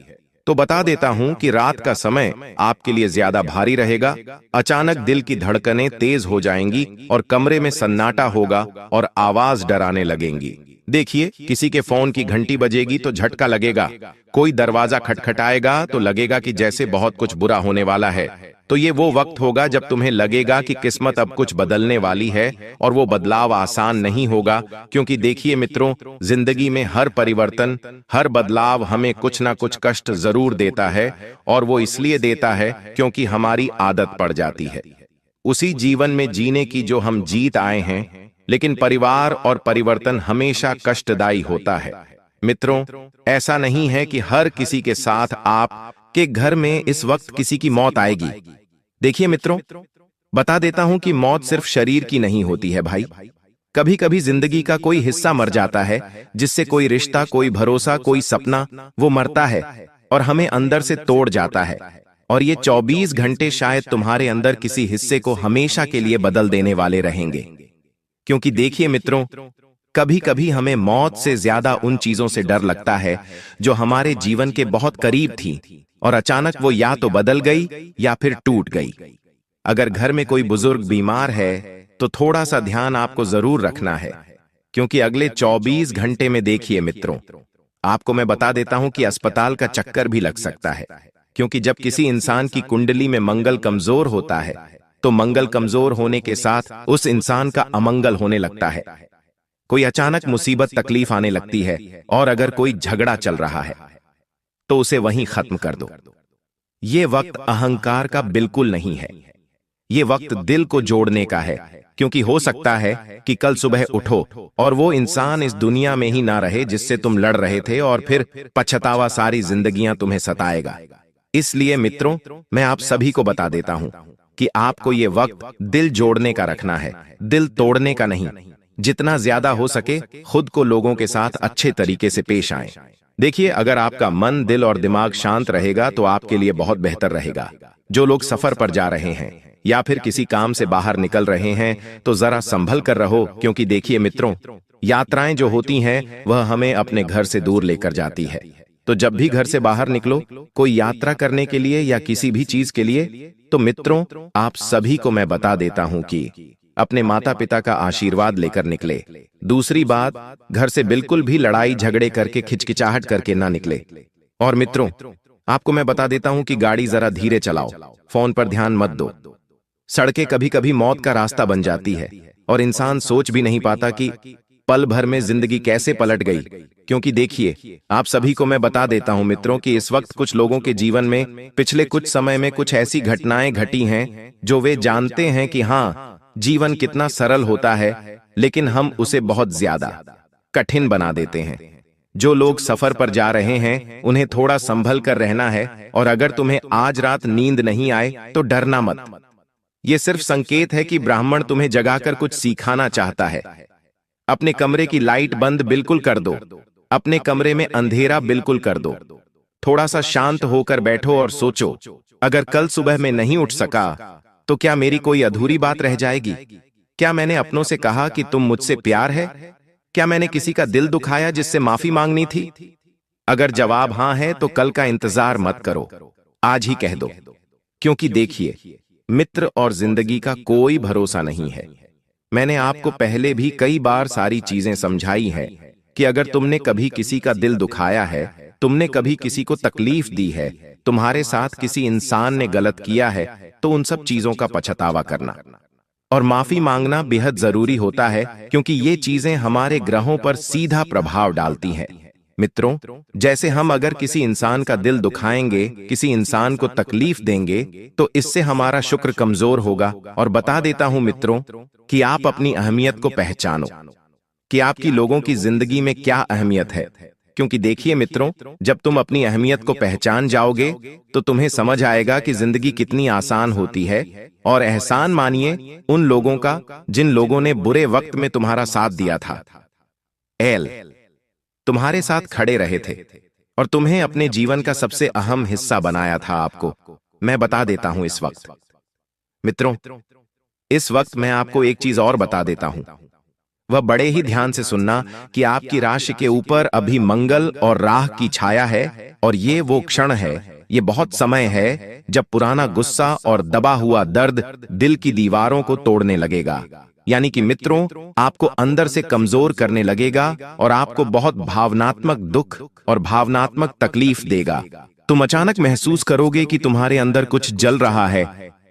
तो बता देता हूं कि रात का समय आपके लिए ज्यादा भारी रहेगा। अचानक दिल की धड़कनें तेज हो जाएंगी और कमरे में सन्नाटा होगा और आवाज डराने लगेंगी। देखिए, किसी के फोन की घंटी बजेगी तो झटका लगेगा, कोई दरवाजा खटखटाएगा तो लगेगा कि जैसे बहुत कुछ बुरा होने वाला है। तो ये वो वक्त होगा जब तुम्हें लगेगा कि किस्मत अब कुछ बदलने वाली है, और वो बदलाव आसान नहीं होगा। क्योंकि देखिए मित्रों, जिंदगी में हर परिवर्तन, हर बदलाव हमें कुछ ना कुछ कष्ट जरूर देता है, और वो इसलिए देता है क्योंकि हमारी आदत पड़ जाती है उसी जीवन में जीने की जो हम जीत आए हैं। लेकिन परिवार और परिवर्तन हमेशा कष्टदायी होता है। मित्रों, ऐसा नहीं है कि हर किसी के साथ आप के घर में इस वक्त किसी की मौत आएगी। देखिए मित्रों, बता देता हूं कि मौत सिर्फ शरीर की नहीं होती है भाई। कभी कभी जिंदगी का कोई हिस्सा मर जाता है, जिससे कोई रिश्ता, कोई भरोसा, कोई सपना, वो मरता है और हमें अंदर से तोड़ जाता है। और ये 24 घंटे शायद तुम्हारे अंदर किसी हिस्से को हमेशा के लिए बदल देने वाले रहेंगे। क्योंकि देखिए मित्रों, कभी कभी हमें मौत से ज्यादा उन चीजों से डर लगता है जो हमारे जीवन के बहुत करीब थी, और अचानक वो या तो बदल गई या फिर टूट गई। अगर घर में कोई बुजुर्ग बीमार है तो थोड़ा सा ध्यान आपको जरूर रखना है, क्योंकि अगले 24 घंटे में देखिए मित्रों, आपको मैं बता देता हूं कि अस्पताल का चक्कर भी लग सकता है। क्योंकि जब किसी इंसान की कुंडली में मंगल कमजोर होता है तो मंगल कमजोर होने के साथ उस इंसान का अमंगल होने लगता है। कोई अचानक मुसीबत, तकलीफ आने लगती है, और अगर कोई झगड़ा चल रहा है तो उसे वहीं खत्म कर दो। ये वक्त अहंकार का बिल्कुल नहीं है, ये वक्त दिल को जोड़ने का है। क्योंकि हो सकता है कि कल सुबह उठो और वो इंसान इस दुनिया में ही ना रहे जिससे तुम लड़ रहे थे, और फिर पछतावा सारी जिंदगियां तुम्हें सताएगा। इसलिए मित्रों, मैं आप सभी को बता देता हूं कि आपको ये वक्त दिल जोड़ने का रखना है, दिल तोड़ने का नहीं। जितना ज्यादा हो सके खुद को लोगों के साथ अच्छे तरीके से पेश आएं। देखिए, अगर आपका मन, दिल और दिमाग शांत रहेगा तो आपके लिए बहुत बेहतर रहेगा। जो लोग सफर पर जा रहे हैं या फिर किसी काम से बाहर निकल रहे हैं तो जरा संभल कर रहो, क्योंकि देखिए मित्रों, यात्राएं जो होती हैं वह हमें अपने घर से दूर लेकर जाती है। तो जब भी घर से बाहर निकलो कोई यात्रा करने के लिए या किसी भी चीज के लिए, तो मित्रों आप सभी को मैं बता देता हूं कि अपने माता पिता का आशीर्वाद लेकर निकले। दूसरी बात, घर से बिल्कुल भी लड़ाई झगड़े करके खिचकिचाहट करके ना निकले। और मित्रों आपको मैं बता देता हूं कि गाड़ी जरा धीरे चलाओ, फोन पर ध्यान मत दो। सड़कें कभी कभी मौत का रास्ता बन जाती है और इंसान सोच भी नहीं पाता कि पल भर में जिंदगी कैसे पलट गई। क्योंकि देखिए, आप सभी को मैं बता देता हूं मित्रों कि इस वक्त कुछ लोगों के जीवन में पिछले कुछ समय में कुछ ऐसी घटनाएं घटी हैं जो वे जानते हैं कि हाँ, जीवन कितना सरल होता है, लेकिन हम उसे बहुत ज्यादा कठिन बना देते हैं। जो लोग सफर पर जा रहे हैं उन्हें थोड़ा संभल कर रहना है, और अगर तुम्हें आज रात नींद नहीं आए तो डरना मत। यह सिर्फ संकेत है कि ब्राह्मण तुम्हें जगाकर कुछ सिखाना चाहता है। अपने कमरे की लाइट बंद बिल्कुल कर दो, अपने कमरे में अंधेरा बिल्कुल कर दो, थोड़ा सा शांत होकर बैठो और सोचो, अगर कल सुबह में नहीं उठ सका तो क्या मेरी कोई अधूरी बात रह जाएगी? क्या मैंने अपनों से कहा कि तुम मुझसे प्यार है? क्या मैंने किसी का दिल दुखाया जिससे माफी मांगनी थी? अगर जवाब हां है तो कल का इंतजार मत करो, आज ही कह दो। क्योंकि देखिए मित्र और जिंदगी का कोई भरोसा नहीं है। मैंने आपको पहले भी कई बार सारी चीजें समझाई है कि अगर तुमने कभी किसी का दिल दुखाया है, तुमने कभी किसी को तकलीफ दी है, तुम्हारे साथ किसी इंसान ने गलत किया है, तो उन सब चीजों का पछतावा करना और माफी मांगना बेहद जरूरी होता है, क्योंकि ये चीजें हमारे ग्रहों पर सीधा प्रभाव डालती हैं। मित्रों, जैसे हम अगर किसी इंसान का दिल दुखाएंगे, किसी इंसान को तकलीफ देंगे, तो इससे हमारा शुक्र कमजोर होगा। और बता देता हूं मित्रों कि आप अपनी अहमियत को पहचानो कि आपकी लोगों की जिंदगी में क्या अहमियत है। क्योंकि देखिए मित्रों, जब तुम अपनी अहमियत को पहचान जाओगे तो तुम्हें समझ आएगा कि जिंदगी कितनी आसान होती है। और एहसान मानिए उन लोगों का जिन लोगों ने बुरे वक्त में तुम्हारा साथ दिया था, तुम्हारे साथ खड़े रहे थे और तुम्हें अपने जीवन का सबसे अहम हिस्सा बनाया था। आपको मैं बता देता हूं इस वक्त मित्रों, इस वक्त मैं आपको एक चीज और बता देता हूं, वह बड़े ही ध्यान से सुनना कि आपकी राशि के ऊपर अभी मंगल और राह की छाया है। और ये वो क्षण है, ये बहुत समय है जब पुराना गुस्सा और दबा हुआ दर्द दिल की दीवारों को तोड़ने लगेगा। यानी कि मित्रों, आपको अंदर से कमजोर करने लगेगा और आपको बहुत भावनात्मक दुख और भावनात्मक तकलीफ देगा। तुम अचानक महसूस करोगे कि तुम्हारे अंदर कुछ जल रहा है,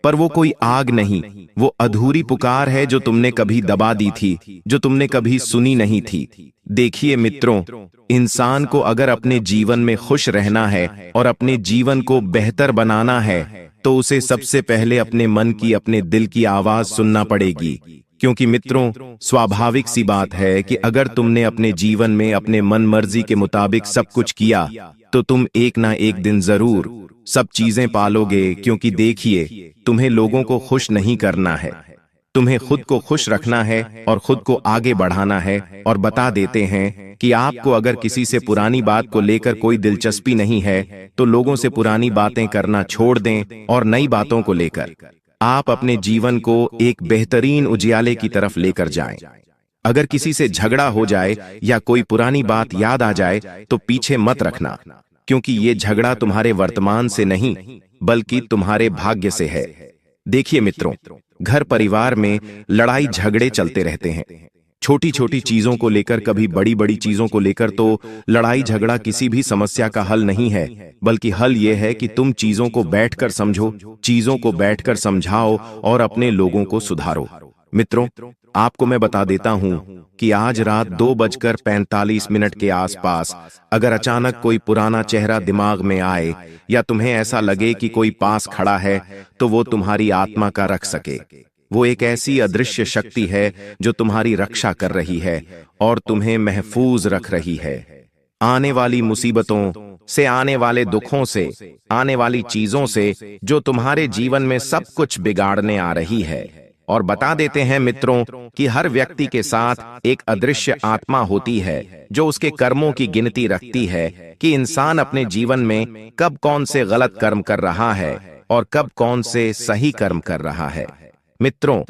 पर वो कोई आग नहीं, वो अधूरी पुकार है जो तुमने कभी दबा दी थी, जो तुमने कभी सुनी नहीं थी। देखिए मित्रों, इंसान को अगर अपने जीवन में खुश रहना है और अपने जीवन को बेहतर बनाना है तो उसे सबसे पहले अपने मन की, अपने दिल की आवाज सुनना पड़ेगी। क्योंकि मित्रों, स्वाभाविक सी बात है कि अगर तुमने अपने जीवन में अपने मन मर्जी के मुताबिक सब कुछ किया तो तुम एक ना एक दिन जरूर सब चीजें पालोगे। क्योंकि देखिए, तुम्हें लोगों को खुश नहीं करना है, तुम्हें खुद को खुश रखना है और खुद को आगे बढ़ाना है। और बता देते हैं कि आपको अगर किसी से पुरानी बात को लेकर कोई दिलचस्पी नहीं है तो लोगों से पुरानी बातें करना छोड़ दें और नई बातों को लेकर आप अपने जीवन को एक बेहतरीन उजियाले की तरफ लेकर जाएं। अगर किसी से झगड़ा हो जाए या कोई पुरानी बात याद आ जाए तो पीछे मत रखना, क्योंकि ये झगड़ा तुम्हारे वर्तमान से नहीं बल्कि तुम्हारे भाग्य से है। देखिए मित्रों, घर परिवार में लड़ाई झगड़े चलते रहते हैं, छोटी छोटी चीजों को लेकर, कभी बड़ी बड़ी चीजों को लेकर। तो लड़ाई झगड़ा किसी भी समस्या का हल नहीं है, बल्कि हल यह है कि तुम चीजों को बैठकर समझो, चीजों को बैठकर समझाओ और अपने लोगों को सुधारो। मित्रों, आपको मैं बता देता हूं कि आज रात 2:45 के आसपास अगर अचानक कोई पुराना चेहरा दिमाग में आए या तुम्हें ऐसा लगे कि कोई पास खड़ा है, तो वो तुम्हारी आत्मा का रख सके। वो एक ऐसी अदृश्य शक्ति है जो तुम्हारी रक्षा कर रही है और तुम्हें महफूज रख रही है आने वाली मुसीबतों से, आने वाले दुखों से, आने वाली चीजों से जो तुम्हारे जीवन में सब कुछ बिगाड़ने आ रही है। और बता देते हैं मित्रों कि हर व्यक्ति के साथ एक अदृश्य आत्मा होती है जो उसके कर्मों की गिनती रखती है कि इंसान अपने जीवन में कब कौन से गलत कर्म कर रहा है और कब कौन से सही कर्म कर रहा है। मित्रों,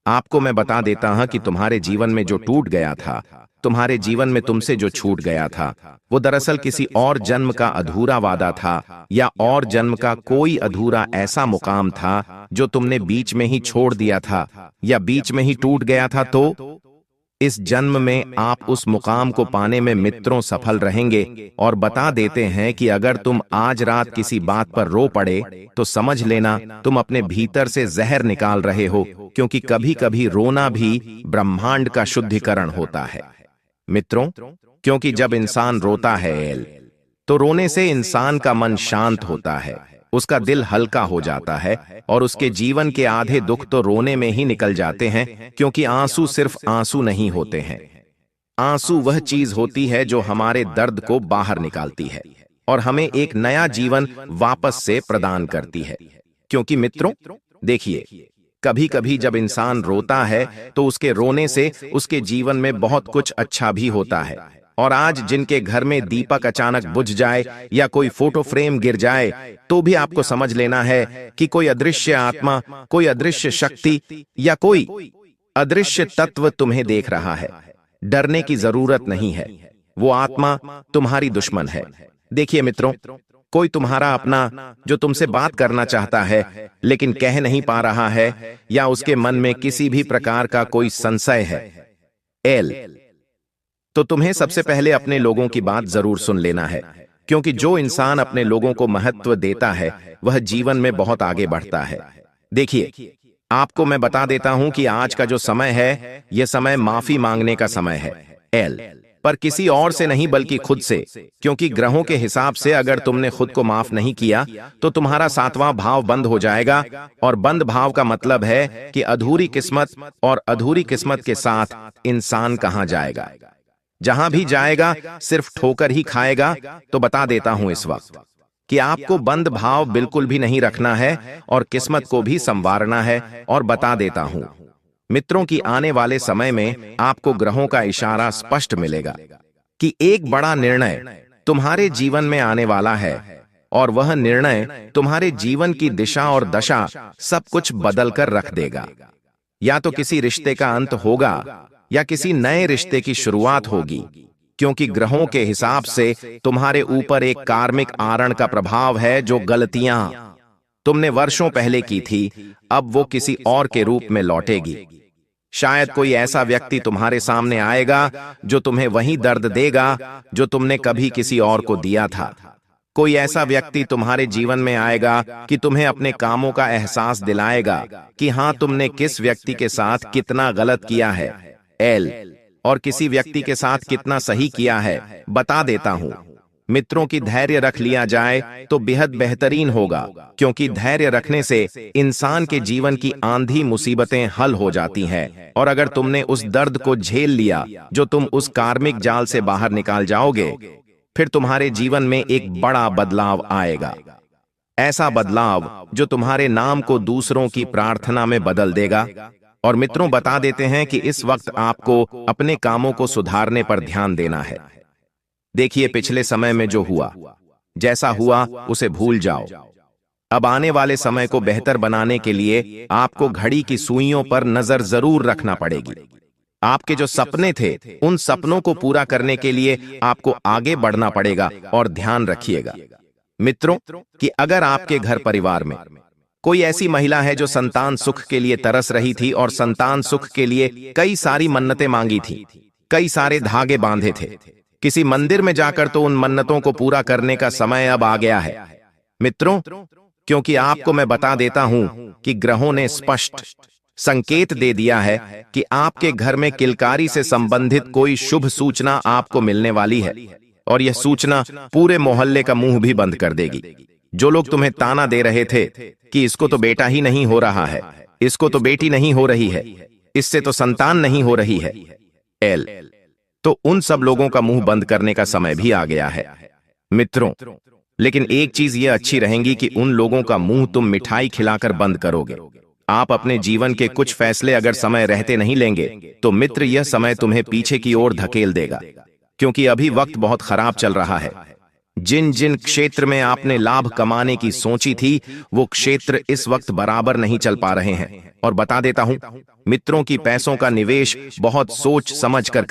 आपको मैं बता देता हूं कि तुम्हारे जीवन में जो टूट गया था, तुम्हारे जीवन में तुमसे जो छूट गया था, वो दरअसल किसी और जन्म का अधूरा वादा था या और जन्म का कोई अधूरा ऐसा मुकाम था जो तुमने बीच में ही छोड़ दिया था या बीच में ही टूट गया था। तो इस जन्म में आप उस मुकाम को पाने में मित्रों सफल रहेंगे। और बता देते हैं कि अगर तुम आज रात किसी बात पर रो पड़े तो समझ लेना तुम अपने भीतर से जहर निकाल रहे हो, क्योंकि कभी कभी रोना भी ब्रह्मांड का शुद्धिकरण होता है मित्रों। क्योंकि जब इंसान रोता है तो रोने से इंसान का मन शांत होता है, उसका दिल हल्का हो जाता है और उसके जीवन के आधे दुख तो रोने में ही निकल जाते हैं। क्योंकि आंसू सिर्फ आंसू नहीं होते हैं, आंसू वह चीज होती है जो हमारे दर्द को बाहर निकालती है और हमें एक नया जीवन वापस से प्रदान करती है। क्योंकि मित्रों देखिए, कभी कभी जब इंसान रोता है तो उसके रोने से उसके जीवन में बहुत कुछ अच्छा भी होता है। और आज जिनके घर में दीपक अचानक बुझ जाए या कोई फोटो फ्रेम गिर जाए तो भी आपको समझ लेना है कि कोई अदृश्य आत्मा, कोई अदृश्य शक्ति या कोई अदृश्य तत्व तुम्हें देख रहा है। डरने की जरूरत नहीं है, वो आत्मा तुम्हारी दुश्मन है। देखिए मित्रों, कोई तुम्हारा अपना जो तुमसे बात करना चाहता है लेकिन कह नहीं पा रहा है, या उसके मन में किसी भी प्रकार का कोई संशय है, तो तुम्हें सबसे पहले अपने लोगों की बात जरूर सुन लेना है। क्योंकि जो इंसान अपने लोगों को महत्व देता है वह जीवन में बहुत आगे बढ़ता है। देखिए, आपको मैं बता देता हूं कि आज का जो समय है यह समय माफी मांगने का समय है, पर किसी और से नहीं बल्कि खुद से। क्योंकि ग्रहों के हिसाब से अगर तुमने खुद को माफ नहीं किया तो तुम्हारा 7वां भाव बंद हो जाएगा, और बंद भाव का मतलब है कि अधूरी किस्मत, और अधूरी किस्मत के साथ इंसान कहां जाएगा? जहां भी जाएगा सिर्फ ठोकर ही खाएगा। तो बता देता हूं इस वक्त कि आपको बंद भाव बिल्कुल भी नहीं रखना है और किस्मत को भी संवारना है। और बता देता हूं मित्रों कि आने वाले समय में आपको ग्रहों का इशारा स्पष्ट मिलेगा कि एक बड़ा निर्णय तुम्हारे जीवन में आने वाला है, और वह निर्णय तुम्हारे जीवन की दिशा और दशा सब कुछ बदल कर रख देगा। या तो किसी रिश्ते का अंत होगा या किसी नए रिश्ते की शुरुआत होगी। क्योंकि ग्रहों के हिसाब से तुम्हारे ऊपर एक कार्मिक आरण का प्रभाव है। जो गलतियां तुमने वर्षों पहले की थी अब वो किसी और के रूप में लौटेगी। शायद कोई ऐसा व्यक्ति तुम्हारे सामने आएगा जो तुम्हें वही दर्द देगा जो तुमने कभी किसी और को दिया था। कोई ऐसा व्यक्ति तुम्हारे जीवन में आएगा कि तुम्हें अपने कामों का एहसास दिलाएगा कि हां, तुमने किस व्यक्ति के साथ कितना गलत किया है और किसी व्यक्ति के साथ कितना सही किया है। बता देता हूं मित्रों की धैर्य रख लिया जाए तो बेहद बेहतरीन होगा। क्योंकि धैर्य रखने से इंसान के जीवन की आंधी मुसीबतें हल हो जाती हैं। और अगर तुमने उस दर्द को झेल लिया जो तुम उस कार्मिक जाल से बाहर निकाल जाओगे, फिर तुम्हारे जीवन में एक बड़ा बदलाव आएगा। ऐसा बदलाव जो तुम्हारे नाम को दूसरों की प्रार्थना में बदल देगा। और मित्रों बता देते हैं कि इस वक्त आपको अपने कामों को सुधारने पर ध्यान देना है। देखिए, पिछले समय में जो हुआ, जैसा हुआ उसे भूल जाओ। अब आने वाले समय को बेहतर बनाने के लिए आपको घड़ी की सुइयों पर नजर जरूर रखना पड़ेगी। आपके जो सपने थे उन सपनों को पूरा करने के लिए आपको आगे बढ़ना पड़ेगा। और ध्यान रखिएगा मित्रों कि अगर आपके घर परिवार में कोई ऐसी महिला है जो संतान सुख के लिए तरस रही थी और संतान सुख के लिए कई सारी मन्नतें मांगी थी, कई सारे धागे बांधे थे किसी मंदिर में जाकर, तो उन मन्नतों को पूरा करने का समय अब आ गया है मित्रों। क्योंकि आपको मैं बता देता हूं कि ग्रहों ने स्पष्ट संकेत दे दिया है कि आपके घर में किलकारी से संबंधित कोई शुभ सूचना आपको मिलने वाली है। और यह सूचना पूरे मोहल्ले का मुंह भी बंद कर देगी। जो लोग तुम्हें ताना दे रहे थे कि इसको तो बेटा ही नहीं हो रहा है, इसको तो बेटी नहीं हो रही है, इससे तो संतान नहीं हो रही है, तो उन सब लोगों का मुंह बंद करने का समय भी आ गया है मित्रों। लेकिन एक चीज ये अच्छी रहेगी कि उन लोगों का मुंह तुम मिठाई खिलाकर बंद करोगे। आप अपने जीवन के कुछ फैसले अगर समय रहते नहीं लेंगे तो मित्र यह समय तुम्हें पीछे की ओर धकेल देगा, क्योंकि अभी वक्त बहुत खराब चल रहा है। जिन जिन क्षेत्र में आपने लाभ कमाने की सोची थी वो क्षेत्र इस वक्त बराबर नहीं चल पा रहे हैं। और बता देता हूं, मित्रों की पैसों का निवेश बहुत सोच समझ कर